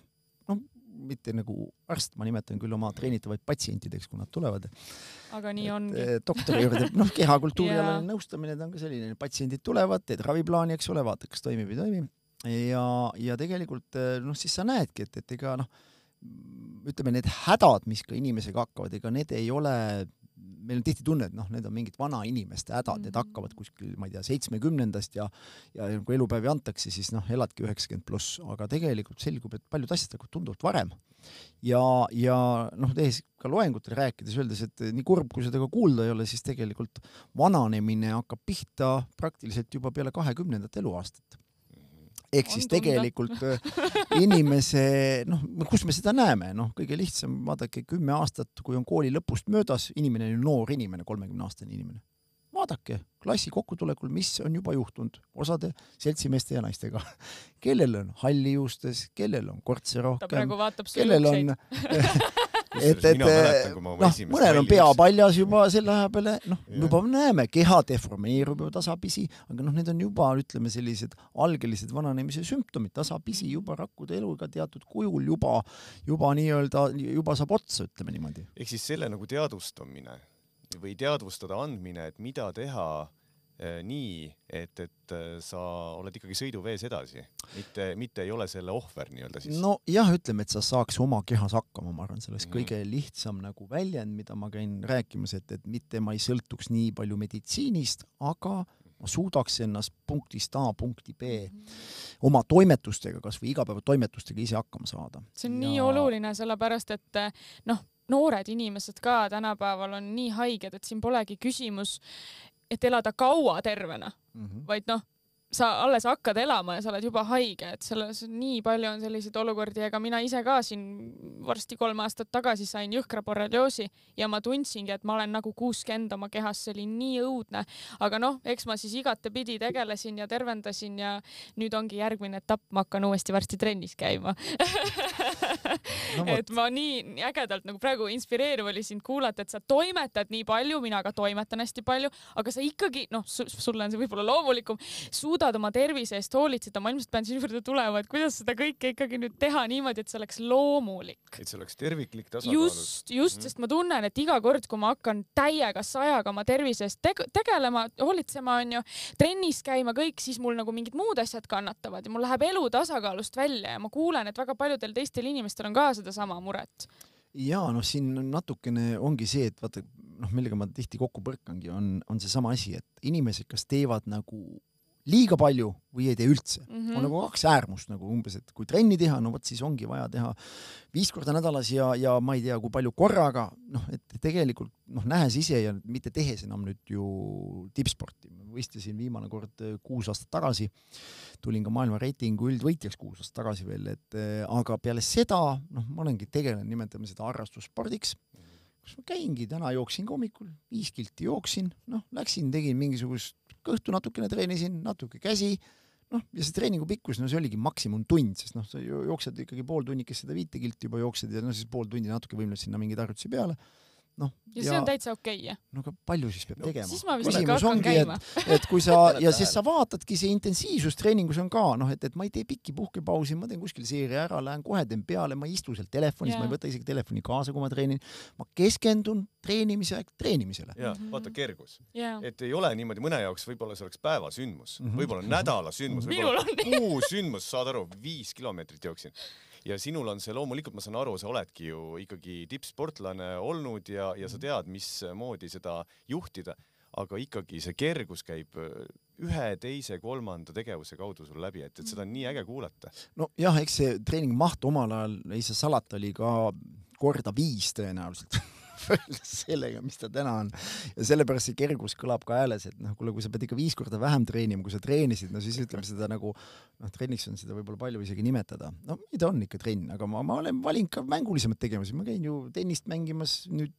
mitte nagu arst, ma nimetan küll oma treenitavaid patsientideks, kui nad tulevad. Aga nii ongi. Doktori juurde, kehakultuurialane nõustamine, ta on ka selline, patsiendid tulevad, teed raviplaani, eks ole, vaata, kas toimib või toimib. Ja tegelikult siis sa näedki, et ega ütleme, need hädad, mis ka inimesega hakkavad, ega need ei ole, meil on tihti tunne, et need on mingid vana inimeste hädad, need hakkavad kuskil, ma ei tea, 70-ndast ja kui elupäevi antakse, siis eladki 90+, aga tegelikult selgub, et paljud asjad hakkavad tunduvalt varem. Ja tehes ka loengutel rääkides, öeldes, et nii kurb, kui seda ka kuulda ei ole, siis tegelikult vananemine hakkab pihta praktiliselt juba peale 20. eluaastat. Ehk siis tegelikult inimese, kus me seda näeme, kõige lihtsam, vaadake 10 aastat, kui on kooli lõpust möödas, inimene on noor inimene, 30-aastane inimene. Vaadake, klassi kokkutulekul, mis on juba juhtunud osade seltsimeeste ja naistega. Kellel on hallijuustes, kellel on kortse rohkem. Ta praegu vaatab kellel on mõnel on pea paljas juba selle aja peale, juba näeme, keha deformeerub juba tasapisi, aga need on juba, ütleme, sellised algelised vananemise sümptomid, tasapisi juba rakkude eluga teatud kujul juba nii-öelda, juba saab otsa, ütleme niimoodi. Ehk siis selle nagu teadvustamine või teadvustada andmine, et mida teha nii, et sa oled ikkagi sõiduvees edasi, mitte ei ole selle ohver nii-öelda siis. Jah, ütleme, et sa saaks oma kehas hakkama, ma arvan, selleks kõige lihtsam nagu väljend, mida ma käin rääkimas, et mitte ma ei sõltuks nii palju meditsiinist, aga ma suudaks ennast punktist A punkti B oma toimetustega, kas või igapäevatoimetustega ise hakkama saada. See on nii oluline, sellepärast, et noored inimesed ka tänapäeval on nii haiged, et siin polegi küsimus, et elada kaua tervena, vaid sa alles hakkad elama ja sa oled juba haige, et selles nii palju on selliseid olukordi, ega mina ise ka siin varsti 3 aastat tagasi sain jõhkra borrelioosi ja ma tundsingi, et ma olen nagu 60 oma kehas, see oli nii õudne, aga eks ma siis igatepidi tegelesin ja tervendasin ja nüüd ongi järgmine etapp, ma hakkan uuesti varsti trennis käima. Et ma nii ägedalt nagu praegu inspireeriv oli sind kuulata, et sa toimetad nii palju, mina ka toimetan hästi palju, aga sa ikkagi, sulle on see võib-olla loomulikum, suudad oma tervise eest hoolitseda, ma ilmselt pean sinu juurde tulema, et kuidas seda kõike ikkagi nüüd teha niimoodi, et see oleks loomulik. Et see oleks terviklik tasakaalus. Just, sest ma tunnen, et iga kord, kui ma hakkan täiega sajaga oma tervise eest tegelema, hoolitsema on ju, trennis käima kõik, siis mul nagu mingid muud asjad kannatavad ja mul läheb elu tasakaalust välja ja ma kuulen, et väga paljudel teistel inimestel on ka seda sama muret. Ja siin natukene ongi see, et vaata, millega ma tihti kokku põrkangi, on see sama asi, et inimesed kas teevad nagu liiga palju või ei tee üldse. On nagu kaks äärmust nagu umbes, et kui trenni teha, no võt siis ongi vaja teha 5 korda nädalas ja ma ei tea, kui palju korraga, et tegelikult nähes ise ja mitte tehes enam nüüd ju tippsporti. Võistlesin viimane kord 6 aastat tagasi, tulin ka maailma reitingu üldvõitjaks 6 aastat tagasi veel, aga peale seda, ma olengi tegelenud, nimetame seda harrastusspordiks, kus ma käingi, täna jooksin hommikul, 5 kilti jooksin, läksin, tegin mingisugust kõhtu natukene treenisin, natuke käsi, ja see treeningu pikkus, see oligi maksimum tund, sest sa jooksed ikkagi pool tunnikest seda 5 kilti juba jooksed ja siis pool tundi natuke võimled sinna mingi tarvitusi peale. Ja see on täitsa okei, jah? No aga palju siis peab tegema? Siis ma vist ikka hakkan käima. Et kui sa, ja siis sa vaatadki see intensiivsus treeningus on ka, et ma ei tee pikki puhkepausi, ma teen kuskil seeria ära, lähen kohe teen peale, ma ei istu seal telefonis, ma ei võta isegi telefoni kaasa, kui ma treenin. Ma keskendun treenimisele. Ja, vaata kergus. Et ei ole niimoodi mõne jaoks, võib-olla see oleks päeva sündmus, võib-olla nädala sündmus, võib-olla kuu sündmus, saad aru, 5 kilomeetrit jooksin. Ja sinul on see loomulikult, ma saan aru, sa oledki ju ikkagi tippsportlane olnud ja sa tead, mis moodi seda juhtida, aga ikkagi see kergus käib ühe, teise, kolmanda tegevuse kaudu sul läbi, et seda on nii äge kuulata. No jah, eks see treening maht omal ajal, ei see salat oli ka korda 5 tõenäoliselt. Sellega, mis ta täna on. Ja sellepärast see kergus kõlab ka ääles, et kui sa pead ikka 5 korda vähem treenima, kui sa treenisid, siis ütleme seda nagu, treeniks on seda võib-olla palju isegi nimetada. Mida on ikka trenn, aga ma olen valinud ka mängulisemad tegemas. Ma käin ju tennist mängimas, nüüd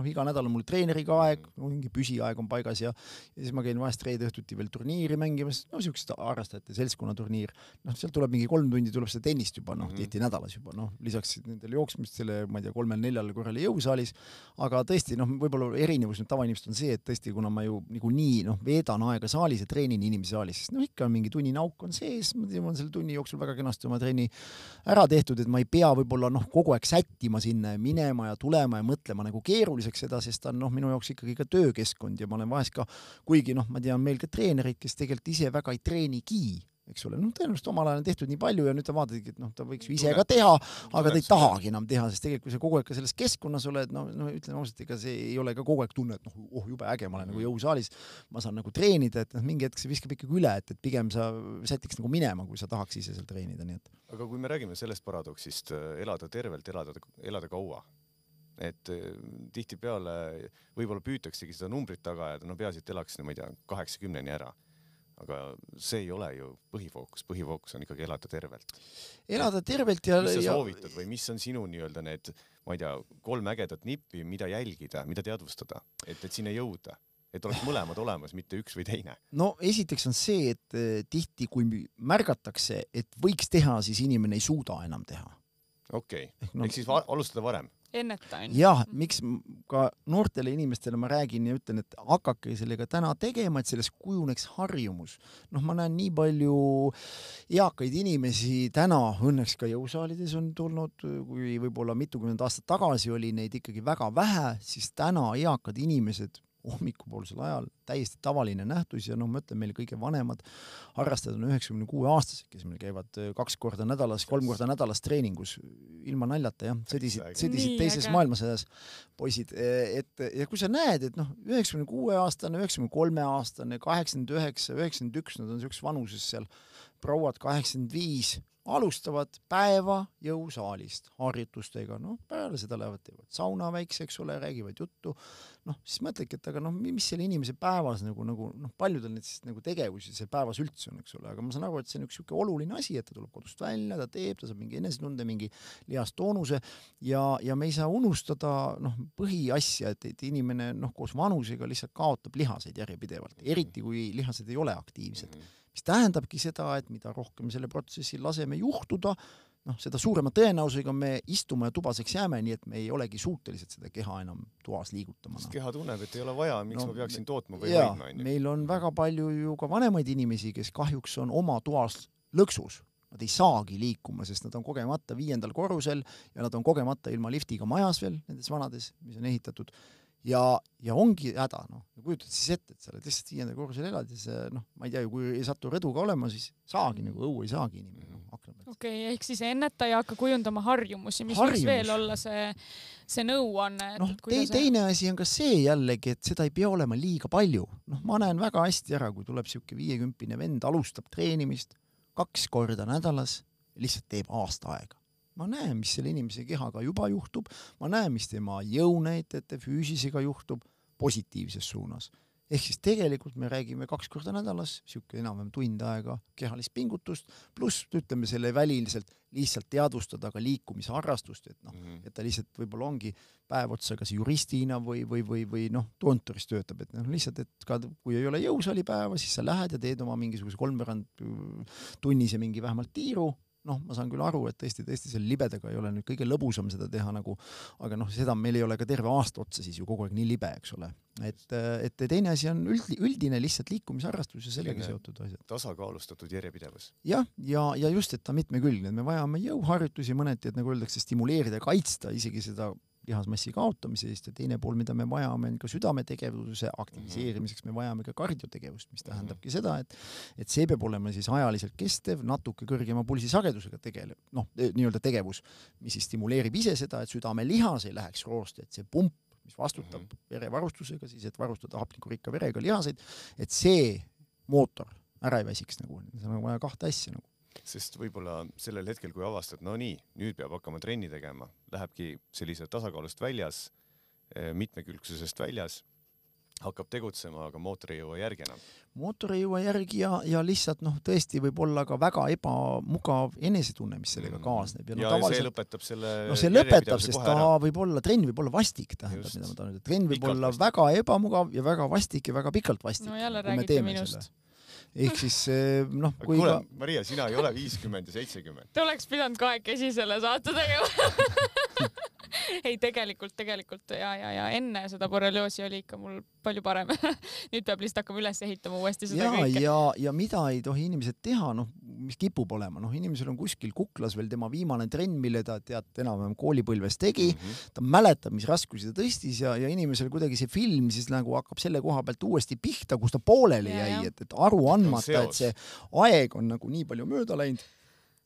iga nädal on mul treeneriga aeg, mingi püsiaeg on paigas ja siis ma käin vahest reede õhtuti veel turniiri mängimas, siuksed harrastajate seltskonna turniir. Sealt tuleb mingi 3 tundi, tuleb seda tennist juba, tihti nädalas juba, lisaks nendele jooksmistele, ma ei tea, 3-4 korral jõusaalis. Aga tõesti, võib-olla erinevus nüüd tavainimest on see, et tõesti, kuna ma ju nii veedan aega saalis ja treenin inimesi saalis, siis ikka on mingi tunni nauk on sees, ma tean, selle tunni jooksul väga kenasti oma treeni ära tehtud, et ma ei pea võib-olla kogu aeg sättima sinna ja minema ja tulema ja mõtlema nagu keeruliseks seda, sest ta on minu jaoks ikkagi ka töökeskkond ja ma olen vahest ka, kuigi ma tean meil ka treenerid, kes tegelikult ise väga ei treenigi, eks ole, tõenäoliselt omal ajal on tehtud nii palju ja nüüd ta vaatadki, et ta võiks ju ise ka teha, aga ta ei tahagi enam teha, sest tegelikult kui sa kogu aeg ka selles keskkonnas oled, ütlen ausalt, ega see ei ole ka kogu aeg tunne, et jube äge, ma olen nagu jõusaalis, ma saan nagu treenida, et mingi hetk see viskab ikkagi üle, et pigem sa sätiks nagu minema, kui sa tahaks ise seal treenida, nii et. Aga kui me räägime sellest paradoksist, elada tervelt, elada kaua, et tihtipeale võib-olla püütaksegi seda numbrit taga ja peaasi, et elaks, ma ei tea, 80-ni ära. Aga see ei ole ju põhifookus. Põhifookus on ikkagi elada tervelt. Elada tervelt ja... Mis sa soovitad või mis on sinu nii-öelda need, ma ei tea, 3 ägedat nippi, mida jälgida, mida teadvustada, et sinna jõuda, et oleks mõlemad olemas, mitte üks või teine? No esiteks on see, et tihti kui märgatakse, et võiks teha, siis inimene ei suuda enam teha. Okei. Ehk siis alustada varem. Ennetain. Jah, miks ka noortele inimestele ma räägin ja ütlen, et hakake sellega täna tegema, et sellest kujuneks harjumus. Ma näen nii palju eakaid inimesi täna, õnneks ka jõusaalides on tulnud, kui võib-olla mitukümmend aastat tagasi oli neid ikkagi väga vähe, siis täna eakad inimesed hommikupoolsel ajal täiesti tavaline nähtus ja ma ütlen, meil kõige vanemad harrastajad on 96-aastased, kes meil käivad 2 korda nädalas, 3 korda nädalas treeningus, ilma naljata, jah, sõdisid teises maailmasõjas poisid, ja kui sa näed, et 96-aastane, 93-aastane, 89, 91, nad on sellises vanuses seal, prouad 85, alustavad päeva jõusaalist harjutustega, peale seda lähevad, teevad sauna väikse, eks ole, räägivad juttu, siis mõtledki, et aga mis selle inimese päevas paljudel need siis tegevusi see päevas üldse on, eks ole, aga ma saan aru, et see on üks selline oluline asi, et ta tuleb kodust välja, ta teeb, ta saab mingi enesetunde, mingi lihastoonuse ja me ei saa unustada põhiasja, et inimene koos vanusega lihtsalt kaotab lihaseid järjepidevalt, eriti kui lihased ei ole aktiivsed. Mis tähendabki seda, et mida rohkem selle protsessi laseme juhtuda, seda suurema tõenäosusega me istuma ja tubaseks jääme, nii et me ei olegi suutelised seda keha enam toas liigutama. Sest keha tunneb, et ei ole vaja, miks ma peaksin tootma või hoidma. Meil on väga palju ju ka vanemaid inimesi, kes kahjuks on oma toas lõksus. Nad ei saagi liikuma, sest nad on kogemata 5. korrusel ja nad on kogemata ilma liftiga majas veel, nendes vanades, mis on ehitatud. Ja ongi häda, kujutad siis ette, et sa oled lihtsalt 5. korrusel elad ja see, ma ei tea ju, kui ei satu rõduga olema, siis saagi õue ei saagi inimene. Okei, ehk siis enneta ja hakka kujundama harjumusi, mis võiks veel olla see nõuanne. Teine asi on ka see jällegi, et seda ei pea olema liiga palju. Ma näen väga hästi ära, kui tuleb siuke 50 vend, alustab treenimist 2 korda nädalas ja lihtsalt teeb aasta aega. Ma näen, mis selle inimese kehaga juba juhtub, ma näen, mis tema jõunäitajate füüsisega juhtub positiivses suunas. Ehk siis tegelikult me räägime 2 korda nädalas, siuke enam-vähem tund aega kehalist pingutust, pluss ütleme selle väliliselt lihtsalt teadvustada ka liikumisharrastust, et ta lihtsalt võib-olla ongi päev otsa kas juristina või kontoris töötab, et lihtsalt, et ka kui ei ole jõusaali päeva, siis sa lähed ja teed oma mingisuguse 3 tunnise mingi vähemalt tiiru. Ma saan küll aru, et tõesti selle libedaga ei ole nüüd kõige lõbusam seda teha aga seda meil ei ole ka terve aasta otsa siis ju kogu aeg nii libe, eks ole. Et teine asi on üldine lihtsalt liikumisharrastus ja sellega seotud asjad. Tasakaalustatud järjepidevus. Ja just, et ta mitmekülgne, et me vajame jõuharjutusi mõneti, et nagu öeldakse, stimuleerida ja kaitsta isegi seda lihasmassi kaotamise eest ja teine pool, mida me vajame, on ka südametegevuse aktiviseerimiseks, me vajame ka kardiotegevust, mis tähendabki seda, et see peab olema siis ajaliselt kestev, natuke kõrgema pulsisagedusega nii-öelda tegevus, mis siis stimuleerib ise seda, et südamelihas ei läheks roosti, et see pump, mis vastutab verevarustusega, siis et varustada hapnikurikka verega lihaseid, et see mootor ära ei väsiks see on vaja 2 asja Sest võib-olla sellel hetkel, kui avastad, nüüd peab hakkama trenni tegema, lähebki sellise tasakaalust väljas, mitmekülgsusest väljas, hakkab tegutsema, aga mootor ei jõua järgi enam. Mootor ei jõua järgi ja lihtsalt tõesti võib olla ka väga ebamugav enesetunne, mis sellega kaasneb. Ja see lõpetab selle see lõpetab, sest trenn võib olla vastik, tähendab, mida ma tahan. Trenn võib olla väga ebamugav ja väga vastik ja väga pikalt vastik. Jälle räägite minust. Ehk siis, kui kuule, Maria, sina ei ole 50 ja 70. Te oleks pidanud kahekesi selle saate tegema. Ei, tegelikult ja enne seda borrelioosi oli ikka mul palju parem. Nüüd peab lihtsalt hakkama üles ehitama uuesti seda kõike. Ja mida ei tohi inimesed teha, mis kipub olema. Inimesel on kuskil kuklas veel tema viimane trenn, mille ta enam-vähem koolipõlves tegi. Ta mäletab, mis raskusi ta tõstis ja inimesel kuidagi see film siis hakkab selle koha pealt uuesti pihta, kus ta pooleli jäi, et aru andmata, et see aeg on nii palju mööda läinud,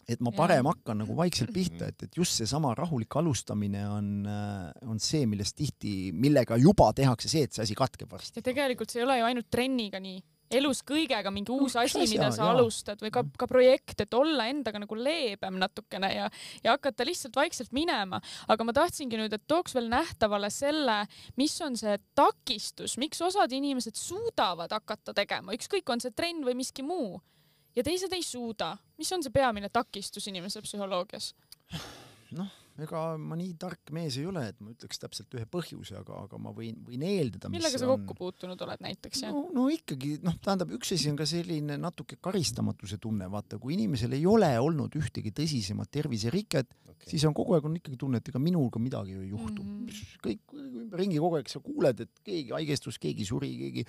et ma parem hakkan vaikselt pihta, et just see sama rahulik alustamine on see, millega juba tehakse see, et see asi katkeb varsti. Ja tegelikult see ei ole ju ainult trenniga nii. Elus kõigega mingi uus asi, mida sa alustad või ka projekt, et olla endaga leebem natukene ja hakata lihtsalt vaikselt minema. Aga ma tahtsingi nüüd, et tooks veel nähtavale selle, mis on see takistus, miks osad inimesed suudavad hakata tegema, ükskõik on see trenn või miski muu. Ja teised ei suuda. Mis on see peamine takistus inimese psühholoogias? Ega ma nii tark mees ei ole, et ma ütleks täpselt ühe põhjuse, aga ma võin eeldada, mis millega sa kokku puutunud oled näiteks? Ikkagi, tähendab, üks asi on ka selline natuke karistamatuse tunne, vaata, kui inimesel ei ole olnud ühtegi tõsisemat terviseriket, siis on kogu aeg ikkagi tunne, et ega minuga midagi ei juhtu. Kõik ringi kogu aeg sa kuuled, et keegi haigestus, keegi suri, keegi,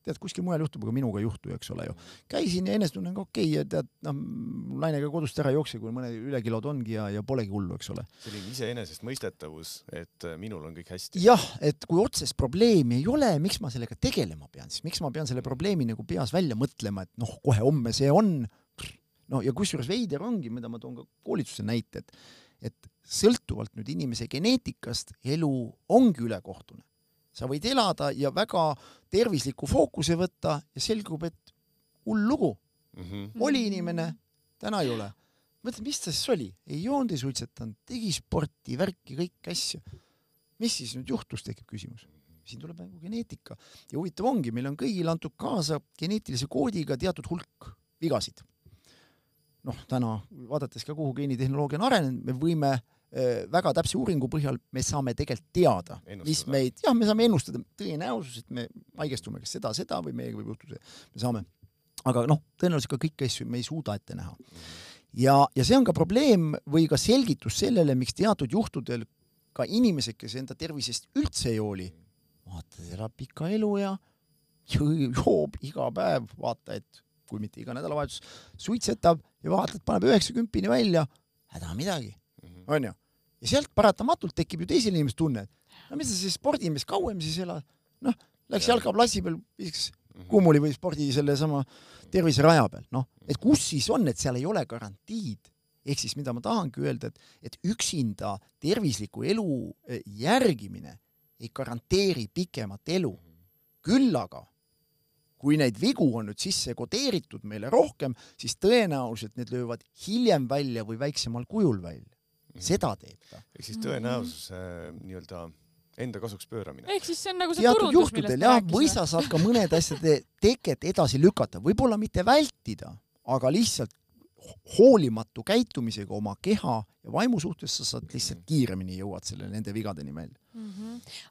tead, kuskil mujal juhtub, aga minuga ei juhtu, eks ole ju. Käisin ja enestunnen ka okei, ja tead, lainega kodust ära jookse, kui mõne ülekilod ongi ja polegi hullu, eks ole. Selline iseenesest mõistetavus, et minul on kõik hästi. Jah, et kui otsest probleemi ei ole, miks ma sellega tegelema pean, siis miks ma pean selle probleemi peas välja mõtlema, et kohe homme see on. Ja kusjuures veider ongi, mida ma toon ka koolituse näite, et sõltuvalt nüüd inimese geneetikast elu ongi ülekohtune. Sa võid elada ja väga tervisliku fookuse võtta ja selgub, et hull lugu. Oli inimene, täna ei ole. Mõtled, mis ta siis oli? Ei joonud, ei suitsetanud, tegi sporti, värki, kõik asja. Mis siis nüüd juhtus, tekib küsimus? Siin tuleb geneetika. Ja huvitav ongi, meil on kõigil antud kaasa geneetilise koodiga teatud hulk vigasid. Täna, vaadates ka kuhu geenitehnoloogia on arenenud, me võime väga täpse uuringu põhjal, me saame tegelikult teada, mis meid, me saame ennustada tõenäosus, et me haigestume kas seda või meiega võib juhtuda. Me saame. Aga tõenäoliselt ka kõik asju me ei suuda ette näha. ja see on ka probleem või ka selgitus sellele, miks teatud juhtudel ka inimesed, kes enda tervisest üldse ei hooli, vaata, elab pika elu ja joob iga päev, vaata, et kui mitte iga nädalavahetus, suitsetab ja vaata, et paneb 90 välja, häda midagi, on ju. Ja sealt paratamatult tekib ju teisel inimest tunne, et no mis sa siis spordimees kauem siis elad, noh, läks jalkaplassi peal, viskas kummuli või spordi selle sama terviseraja peal, noh, et kus siis on, et seal ei ole garantiid. Ehk siis, mida ma tahangi öelda, et üksinda tervisliku elu järgimine ei garanteeri pikemat elu. Küll aga, kui neid vigu on nüüd sisse kodeeritud meile rohkem, siis tõenäoliselt need löövad hiljem välja või väiksemal kujul välja. Seda teeb ta. Ehk siis tõenäosus nii-öelda enda kasuks pööramine. Ehk siis see on nagu see teatud turundus, juhtudel, jah, või sa saad ka mõned asjade teket edasi lükata. Võib-olla mitte vältida, aga lihtsalt hoolimatu käitumisega oma keha ja vaimu suhtes sa saad lihtsalt kiiremini jõuad selle nende vigadeni välja.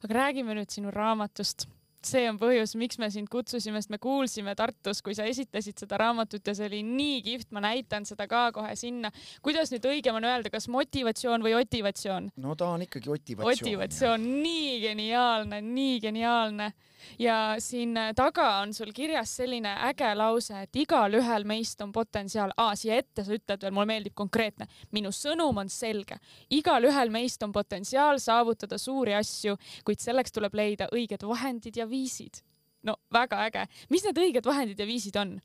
Aga räägime nüüd sinu raamatust. See on põhjus, miks me sind kutsusime, sest me kuulsime Tartus, kui sa esitasid seda raamatut ja see oli nii kihvt, ma näitan seda ka kohe sinna. Kuidas nüüd õigem on öelda, kas motivatsioon või otivatsioon? No ta on ikkagi otivatsioon. Otivatsioon, nii geniaalne. Ja siin taga on sul kirjas selline äge lause, et igal ühel meist on potentsiaal. Siia ette sa ütled veel, mulle meeldib konkreetne. Minu sõnum on selge. Igal ühel meist on potentsiaal saavutada suuri asju, kuid selleks tuleb leida õiged vahendid ja viisid. No väga äge. Mis need õiged vahendid ja viisid on?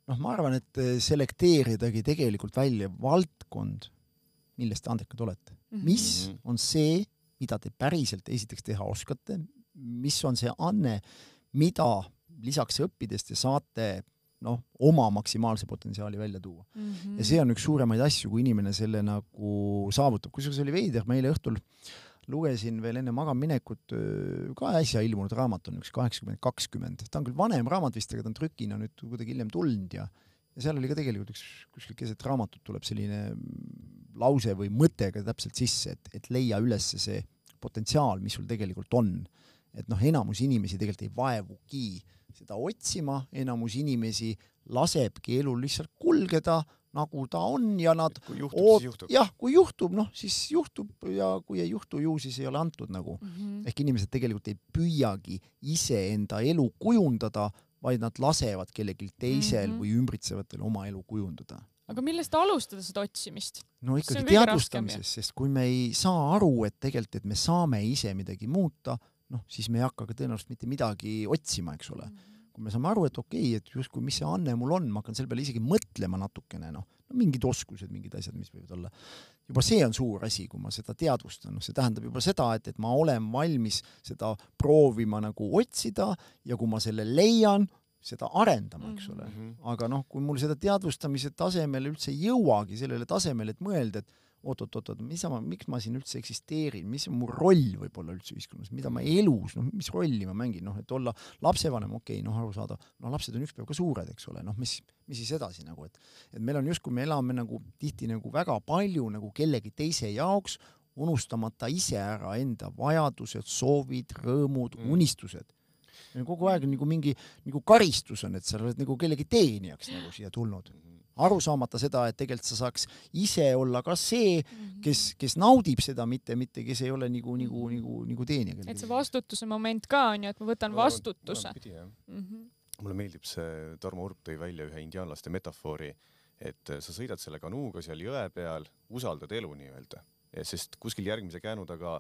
Noh, ma arvan, et selekteeridagi tegelikult välja valdkond, millest te andekad olete. Mis on see, mida te päriselt esiteks teha oskate, mis on see anne, mida lisaks õppides te saate oma maksimaalse potentsiaali välja tuua. Ja see on üks suuremaid asju, kui inimene selle nagu saavutab. Kusjuures oli veider, ma eile õhtul lugesin veel enne magamaminekut ka äsja ilmunud raamat on üks 80-20. Ta on küll vanem raamat vist, aga ta on trükina nüüd kuidagi hiljem tulnud ja seal oli ka tegelikult üks kuskil keset raamatut tuleb selline lause või mõttega täpselt sisse, et leia üles see potentsiaal, mis sul tegelikult on. Et enamus inimesi tegelikult ei vaevugi seda otsima, enamus inimesi lasebki elul lihtsalt kulgeda, nagu ta on ja nad kui juhtub. Jah, kui juhtub, siis juhtub ja kui ei juhtu, ju siis ei ole antud nagu. Ehk inimesed tegelikult ei püüagi ise enda elu kujundada, vaid nad lasevad kellelgi teisel või ümbritsevatel oma elu kujundada. Aga millest alustada seda otsimist? No ikkagi teadvustamises, sest kui me ei saa aru, et tegelikult, et me saame ise midagi muuta, siis me ei hakka ka tõenäoliselt mitte midagi otsima, eks ole. Kui me saame aru, et okei, et justkui mis see anne mul on, ma hakkan selle peale isegi mõtlema natukene, mingid oskused, mingid asjad, mis võivad olla. Juba see on suur asi, kui ma seda teadvustan. See tähendab juba seda, et ma olen valmis seda proovima nagu otsida ja kui ma selle leian, seda arendama, eks ole. Aga kui mul seda teadvustamise tasemel üldse ei jõuagi sellele tasemel, et mõelda, et oot, miks ma siin üldse eksisteerin, mis on mu roll võib-olla üldse ühiskonnas, mida ma elus, mis rolli ma mängin, et olla lapsevanem, aru saada, lapsed on üks päev ka suured, eks ole, mis siis edasi nagu, et meil on just, kui me elame nagu tihti nagu väga palju nagu kellegi teise jaoks, unustamata ise ära enda vajadused, soovid, rõõmud, unistused. Kogu aeg nagu mingi karistus on, et sa oled nagu kellegi teenijaks nagu siia tulnud. Aru saamata seda, et tegelikult sa saaks ise olla ka see, kes naudib seda, mitte kes ei ole nagu teenija. Et see vastutuse moment ka on ju, et ma võtan vastutuse. Mulle meeldib see, Tarmo Urp tõi välja ühe indiaanlaste metafoori, et sa sõidad selle kanuuga seal jõe peal, usaldad elu nii-öelda, sest kuskil järgmise käänu taga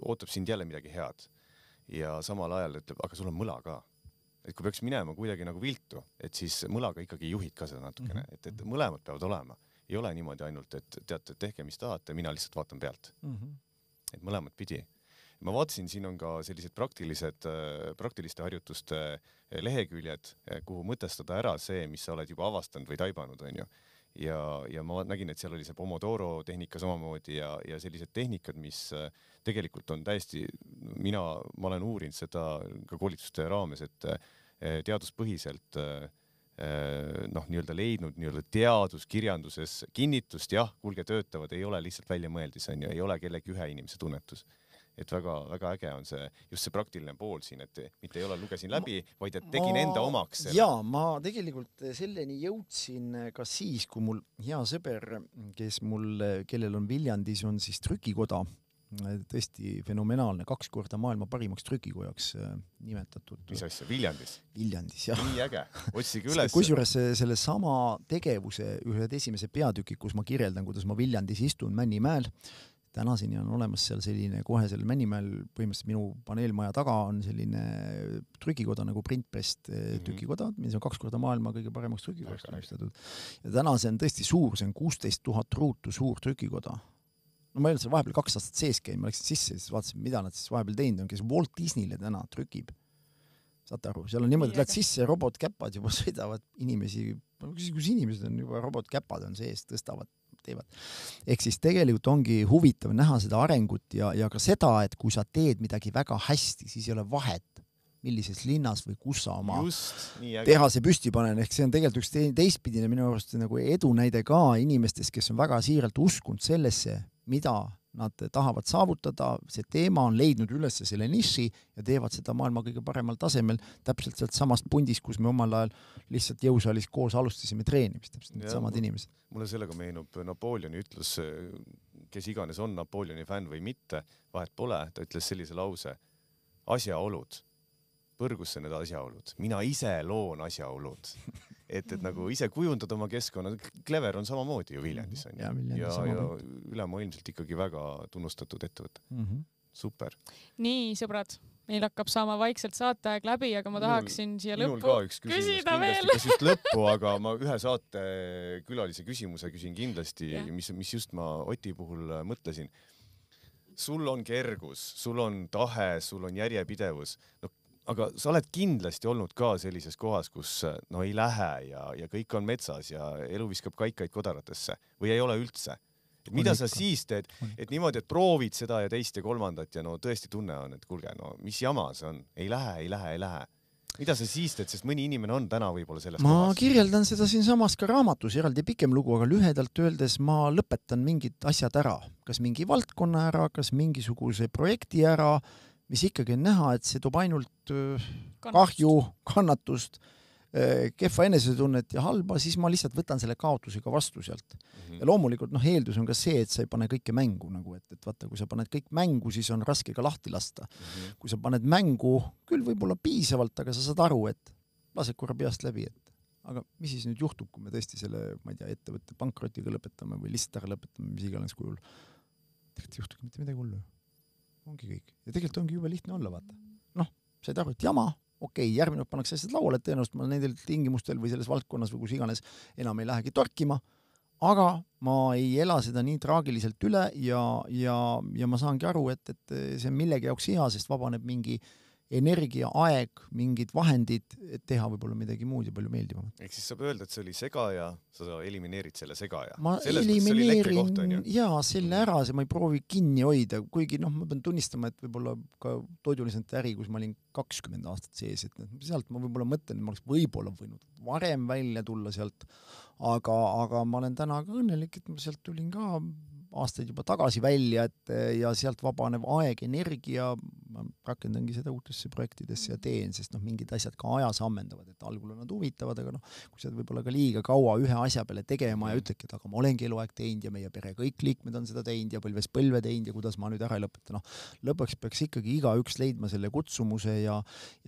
ootab sind jälle midagi head. Ja samal ajal ütleb, aga sul on mõla ka. Et kui peaks minema kuidagi nagu viltu, et siis mõlaga ikkagi juhid ka seda natukene, et mõlemad peavad olema. Ei ole niimoodi ainult, et teate, tehke mis tahate, mina lihtsalt vaatan pealt. Et mõlemad pidi. Ma vaatasin, siin on ka sellised praktiliste harjutuste leheküljed, kuhu mõtestada ära see, mis sa oled juba avastanud või taibanud, on ju. Ja ma nägin, et seal oli see Pomodoro tehnika samamoodi ja sellised tehnikad, mis tegelikult on täiesti, ma olen uurinud seda ka koolituste raames, et teaduspõhiselt nii-öelda leidnud teaduskirjanduses kinnitust, jah, kuulge töötavad, ei ole lihtsalt väljamõeldis, on ju, ei ole kellegi ühe inimese tunnetus. et väga äge on see, just see praktiline pool siin, et mitte ei ole lugesin läbi, vaid et tegin enda omaks. Jaa, ma tegelikult selleni jõudsin ka siis, kui mul hea sõber, kellel on Viljandis, on siis trükikoda, tõesti fenomenaalne, 2 korda maailma parimaks trükikojaks nimetatud. Mis asja? Viljandis? Viljandis, jah. Nii äge. Otsige üles. Kusjuures selle sama tegevuse ühed esimese peatükid, kus ma kirjeldan, kuidas ma Viljandis istun Männimäel. Tänaseni on olemas seal selline, kohe seal Männimäel, põhimõtteliselt minu paneelmaja taga on selline trükikoda nagu Printprest trükikoda, mis on 2 korda maailma kõige paremaks trükikojaks tunnistatud. Ja täna see on tõesti suur, see on 16 000 ruutu suur trükikoda. No ma ei olnud seal vahepeal 2 aastat sees käin, ma läksin sisse ja siis vaatasin, mida nad siis vahepeal teinud on, kes Walt Disneyle täna trükib. Saate aru, seal on niimoodi, et lähed sisse ja robotkäpad juba sõidavad inimesi, kus inimesed on juba robotkäpad on sees, tõstavad, teevad. Ehk siis tegelikult ongi huvitav näha seda arengut ja ka seda, et kui sa teed midagi väga hästi, siis ei ole vahet, millises linnas või kus sa oma tehase püsti panen. Ehk see on tegelikult üks teistpidine minu arust nagu edunäide ka inimestest, kes on väga siiralt uskunud sellesse, mida nad tahavad saavutada, see teema on leidnud üles selle niši ja teevad seda maailma kõige paremal tasemel, täpselt sealt samast pundis, kus me omal ajal lihtsalt jõusaalis koos alustasime treenimist, täpselt need samad inimesed. Mulle sellega meenub Napoleoni ütlus, kes iganes on Napoleoni fänn või mitte, vahet pole, ta ütles sellise lause, asjaolud, põrgusse need asjaolud, mina ise loon asjaolud. Et nagu ise kujundada oma keskkonna, Clever on samamoodi ju Viljandis on ja ülemaailmselt ikkagi väga tunnustatud ettevõte. Super. Nii, sõbrad, meil hakkab saama vaikselt saateaeg läbi, aga ma tahaksin siia lõppu ka üks küsimus kindlasti, kas just lõppu, aga ma ühe saate külalise küsimuse küsin kindlasti, mis just ma Oti puhul mõtlesin. Sul on kergus, sul on tahe, sul on järjepidevus. No, aga sa oled kindlasti olnud ka sellises kohas, kus no ei lähe ja kõik on metsas ja elu viskab kaikaid kodaratesse või ei ole üldse. Et mida sa siis teed, et niimoodi, et proovid seda ja teist ja kolmandat ja no tõesti tunne on, et kuulge, no mis jama see on, ei lähe. Mida sa siis teed, sest mõni inimene on täna võib-olla selles kohas? Ma kirjeldan seda siin samas ka raamatus, eraldi pikem lugu, aga lühedalt öeldes ma lõpetan mingid asjad ära, kas mingi valdkonna ära, kas mingisuguse projekti ära, mis ikkagi on näha, et see toob ainult kahju, kannatust, kehva enesetunnet ja halba, siis ma lihtsalt võtan selle kaotusega vastu sealt. Ja loomulikult eeldus on ka see, et sa ei pane kõike mängu, nagu, et vaata, kui sa paned kõik mängu, siis on raske ka lahti lasta. Kui sa paned mängu, küll võib-olla piisavalt, aga sa saad aru, et lased korra peast läbi, et aga mis siis nüüd juhtub, kui me tõesti selle, ma ei tea, ettevõtte pankrotiga lõpetame või lihtsalt ära lõpetame, mis iganes kujul. Tegelikult ei juhtugi mitte midagi hullu. Ongi kõik. Ja tegelikult ongi jube lihtne olla, vaata. Noh, said aru, et jama, okei, järgmine pannakse asjad lauale, et tõenäoliselt ma nendel tingimustel või selles valdkonnas või kus iganes enam ei lähegi torkima, aga ma ei ela seda nii traagiliselt üle ja ma saangi aru, et see on millegi jaoks hea, sest vabaneb mingi energia, aeg, mingid vahendid, et teha võib-olla midagi muud ja palju meeldivam. Ehk siis saab öelda, et see oli segaja, sa elimineerid selle segaja. Ma elimineerin selle ära, see ma ei proovi kinni hoida, kuigi ma pean tunnistama, et võib-olla ka toidulisent äri, kus ma olin 20 aastat sees, et sealt ma võib-olla mõtlen, et ma oleks võib-olla võinud varem välja tulla sealt, aga ma olen täna ka õnnelik, et ma sealt tulin ka aastaid juba tagasi välja, ja sealt vabanev aeg, energia, ma rakendangi seda uutesse projektidesse ja teen, sest mingid asjad ka ajas ammendavad, et algul on nad huvitavad, aga kui sa võib-olla ka liiga kaua ühe asja peale tegema ja ütledki, et aga ma olengi eluaeg teinud ja meie pere kõik liikmed on seda teinud ja põlvest põlve teinud ja kuidas ma nüüd ära ei lõpeta. Lõpuks peaks ikkagi igaüks leidma selle kutsumuse ja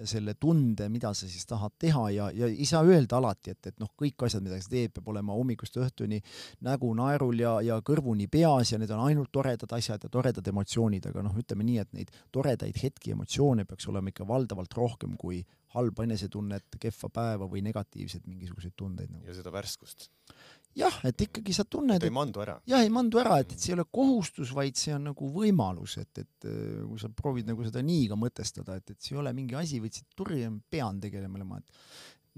selle tunde, mida sa siis tahad teha ja ei saa öelda alati, et kõik asjad, mida sa teed, peab olema hommikust õhtuni nägu naerul ja kõrvuni peas ja need on ainult toredad asjad ja toredad emotsioonid, aga ütleme nii, et neid toredaid hetki emotsioone peaks olema ikka valdavalt rohkem kui halba enesetunnet, kehva päeva või negatiivseid mingisuguseid tundeid. Ja seda värskust. Jah, et ikkagi sa tunned, ei mandu ära. Ja ei mandu ära, et see ei ole kohustus, vaid see on nagu võimalus, et kui sa proovid nagu seda nii ka mõtestada, et see ei ole mingi asi, võid siit turjem pean tegelema,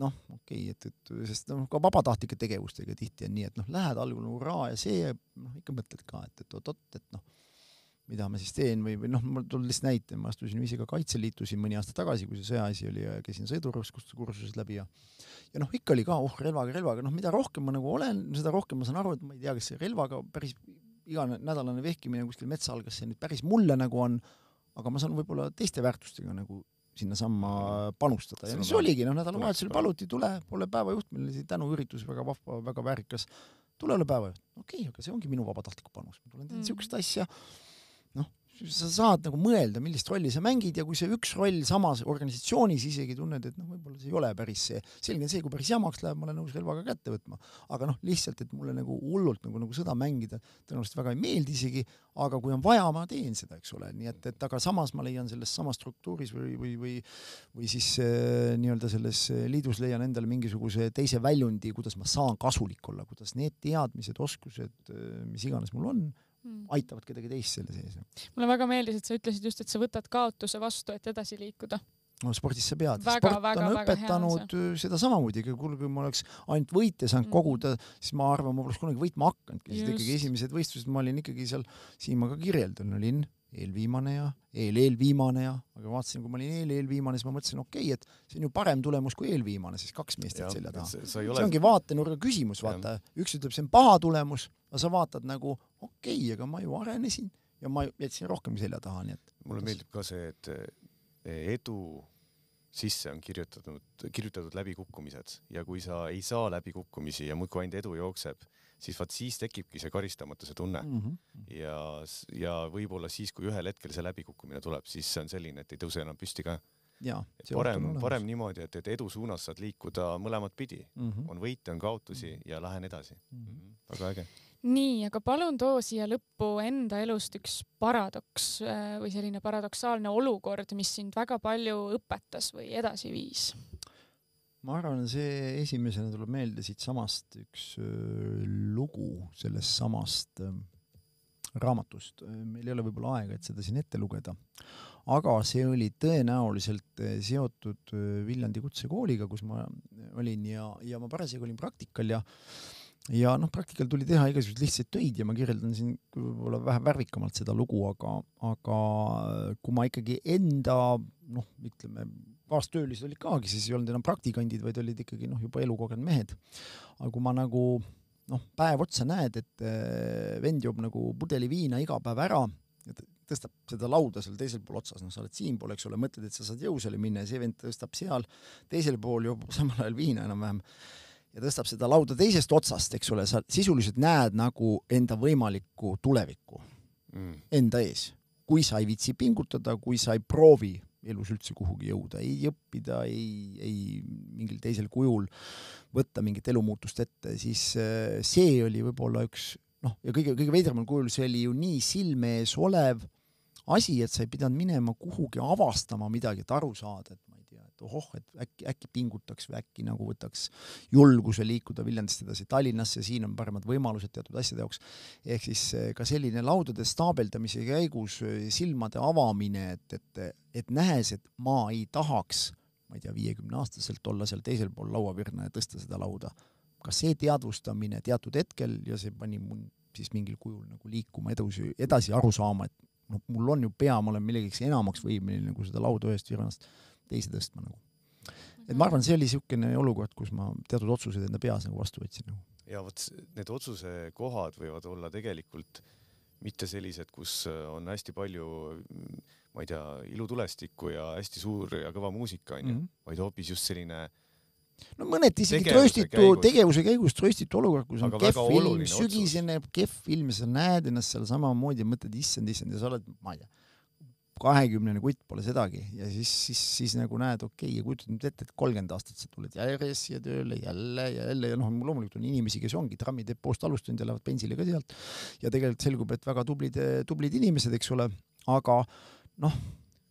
okei, sest ka vabatahtlike tegevustega tihti on nii, et lähed algul raa ja see, ikka mõtled ka, et mida ma siis teen või ma tulin lihtsalt näite, ma astusin ise ka Kaitseliitu siin mõni aasta tagasi, kui see sõjaasi oli ja käisin sõidurõskustuskursused läbi ja ikka oli ka, relvaga, mida rohkem ma nagu olen, seda rohkem ma saan aru, et ma ei tea, kas see relvaga päris iga nädalane vehkimine kuskil metsa algas, see nüüd päris mulle nagu on, aga ma saan võib-olla teiste väärtustega nagu sinna samma panustada. Ja see oligi, nädalavahetusel paluti, tule, pole päevajuht, meil oli tänuüritus väga vahva, väga väärikas. Tule ole päevajuht. Okei, aga see ongi minu vabatahtliku panus. Ma tulen teen niisugust asja. Sa saad nagu mõelda, millist rolli sa mängid ja kui see üks roll samas organisatsioonis isegi tunned, et võib-olla see ei ole päris see. Selge see, kui päris jamaks läheb, ma olen nõus relvaga kätte võtma. Aga lihtsalt, et mulle nagu hullult nagu sõda mängida tõenäoliselt väga ei meeldi isegi, aga kui on vaja, ma teen seda, eks ole. Nii et aga samas ma leian selles samas struktuuris või siis nii-öelda selles liidus leian endale mingisuguse teise väljundi, kuidas ma saan kasulik olla, kuidas need teadmised, oskused, mis iganes mul on, aitavad kedagi teist selle sees. Mulle väga meeldis, et sa ütlesid just, et sa võtad kaotuse vastu, et edasi liikuda. No spordis sa pead. Väga, Sport on õpetanud seda samamoodi, kui ma oleks ainult võite saanud koguda, siis ma arvan, ma poleks kunagi võitma hakanud. Ikkagi esimesed võistlused ma olin ikkagi seal, siin ma ka kirjeldan, olin eelviimane ja eelviimane ja aga vaatasin, kui ma olin eelviimane, siis ma mõtlesin, et see on ju parem tulemus kui eelviimane, siis 2 meestrit selja taha. See ongi vaatenurga küsimus, vaata. Üks ütleb, see on paha tulemus, aga sa vaatad nagu, aga ma ju arenesin ja ma jätsin rohkem selja taha. Mulle meeldib ka see, et edu sisse on kirjutatud läbikukkumised ja kui sa ei saa läbikukkumisi ja muudkui ainult edu jookseb, siis tekibki see karistamatuse tunne. Ja võib-olla siis, kui ühel hetkel see läbikukkumine tuleb, siis see on selline, et ei tõuse enam püsti ka. Parem niimoodi, et edu suunas saad liikuda mõlemat pidi. On võite, on kaotusi ja lähen edasi. Väga äge. Nii, aga palun too siia lõppu enda elust üks paradoks või selline paradoksaalne olukord, mis sind väga palju õpetas või edasi viis. Ma arvan, see esimesena tuleb meelde siit samast üks lugu sellest samast raamatust. Meil ei ole võib-olla aega, et seda siin ette lugeda. Aga see oli tõenäoliselt seotud Viljandi kutsekooliga, kus ma olin ja ma parasjagu olin praktikal ja praktikal tuli teha igasugused lihtsaid töid ja ma kirjeldan siin võib-olla vähe värvikamalt seda lugu, aga kui ma ikkagi enda, ütleme, kaastöölised olid kaagi, siis ei olnud enam praktikandid, vaid olid ikkagi juba elukogenud mehed. Aga kui ma nagu päev otsa näed, et vend joob nagu pudeli viina iga päev ära ja tõstab seda lauda seal teisel pool otsas, sa oled siin pool, eks ole, mõtled, et sa saad jõusale minna ja see vend tõstab seal teisel pool joob samal ajal viina enam-vähem ja tõstab seda lauda teisest otsast, eks ole, sa sisuliselt näed nagu enda võimalikku tulevikku enda ees. Kui sa ei viitsi pingutada, kui sa ei proovi elus üldse kuhugi jõuda, ei õppida, ei mingil teisel kujul võtta mingit elumuutust ette, siis see oli võib-olla üks, ja kõige veidramal kujul see oli ju nii silme ees olev asi, et sa ei pidanud minema kuhugi avastama midagi, et aru saada, et ma ei tea, et äkki pingutaks või äkki nagu võtaks julguse liikuda Viljandist edasi Tallinnasse, siin on paremad võimalused teatud asjade jaoks. Ehk siis ka selline laudade staabeldamise käigus silmade avamine, et nähes, et ma ei tahaks, ma ei tea, 50-aastaselt olla seal teisel pool lauavirna ja tõsta seda lauda. Ka see teadvustamine teatud hetkel ja see pani mul siis mingil kujul nagu liikuma edasi aru saama, et mul on ju pea, ma olen millegiks enamaks võimeline nagu seda lauda ühest virnast teise tõstma nagu. Et ma arvan, see oli niisugune olukord, kus ma teatud otsused enda peas nagu vastu võtsin. Ja võt, need otsuse kohad võivad olla tegelikult mitte sellised, kus on hästi palju, ma ei tea, ilutulestikku ja hästi suur ja kõva muusika, vaid hoopis just selline mõneti isegi tegevuse käigus trööstitu olukord, kus on kehv film, sügisene kehv film ja sa näed ennast seal samamoodi ja mõtled issand ja sa oled, ma ei tea, 20 kutt pole sedagi ja siis nagu näed, ja kujutad nüüd ette, et 30 aastat sa tuled järjest siia tööle jälle ja loomulikult on inimesi, kes ongi trammidepoost alustanud ja lähevad bensile ka sealt ja tegelikult selgub, et väga tublid inimesed, eks ole, aga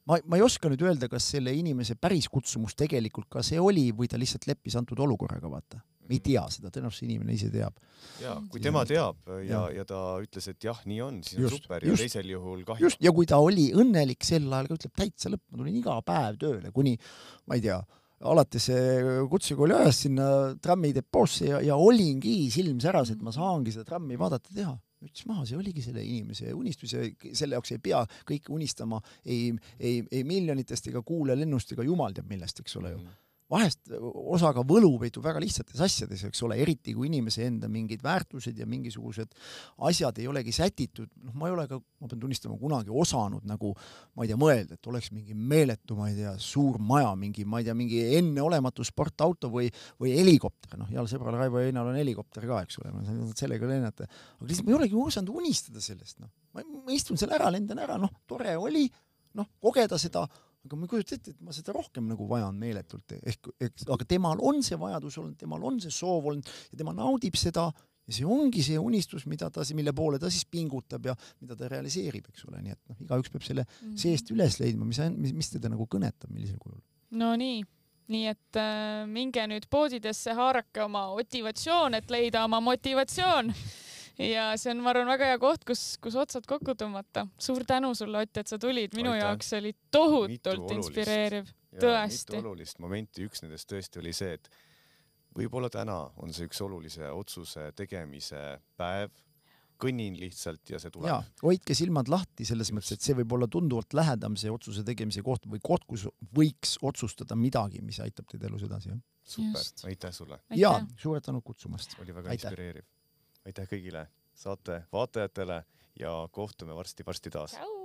ma ei oska nüüd öelda, kas selle inimese päris kutsumus tegelikult ka see oli või ta lihtsalt leppis antud olukorraga, vaata. Me ei tea seda, tõenäoliselt inimene ise teab. Ja, kui tema teab ja ta ütles, et jah, nii on, siis on super ja teisel juhul kahju. Just, ja kui ta oli õnnelik sel ajal, ka ütleb täitsa lõpp, ma tulin iga päev tööle, kuni, ma ei tea, alates kutsekooli ajast sinna trammidepoosse ja olingi silm säras, et ma saangi seda trammi vaadata teha. Ütles maha, see oligi selle inimese unistus ja selle jaoks ei pea kõik unistama ei miljonitest ega kuule lennust ega jumal teab millest, eks ole ju. vahest osaga võlu peitub väga lihtsates asjades, eks ole, eriti kui inimese enda mingid väärtused ja mingisugused asjad ei olegi sätitud. Ma ei ole ka, ma pean tunnistama, kunagi osanud nagu, ma ei tea, mõelda, et oleks mingi meeletu, ma ei tea, suur maja, mingi enneolematu sportauto või helikopter. Heal sõbral Raivo Einal on helikopter ka, eks ole, ma saan sellega lennata. Aga lihtsalt ma ei olegi osanud unistada sellest. Ma istun seal ära, lendan ära, tore oli, kogeda seda, aga ma ei kujuta ette, et ma seda rohkem nagu vajan meeletult. Aga temal on see vajadus olnud, temal on see soov olnud ja tema naudib seda ja see ongi see unistus, mille poole ta siis pingutab ja mida ta realiseerib, eks ole. Nii et igaüks peab selle seest üles leidma, mis teda nagu kõnetab, millisel kujul. No nii et minge nüüd poodidesse, haarake oma motivatsioon, et leida oma motivatsioon. Ja see on, ma arvan, väga hea koht, kus otsad kokku tõmmata. Suur tänu sulle, Ott, et sa tulid. Minu jaoks oli tohutult inspireeriv. Tõesti. Mitu olulist momenti. Üks nendest tõesti oli see, et võib-olla täna on see üks olulise otsuse tegemise päev. Kõnnin lihtsalt ja see tuleb. Jaa, hoidke silmad lahti selles mõttes, et see võib olla tunduvalt lähedam see otsuse tegemise koht või koht, kus võiks otsustada midagi, mis aitab teid elus edasi. Super, aitäh sulle. Ja, suured tänud kutsumast. Oli väga inspireeriv. Aitäh kõigile saate vaatajatele ja kohtume varsti taas. Tšau!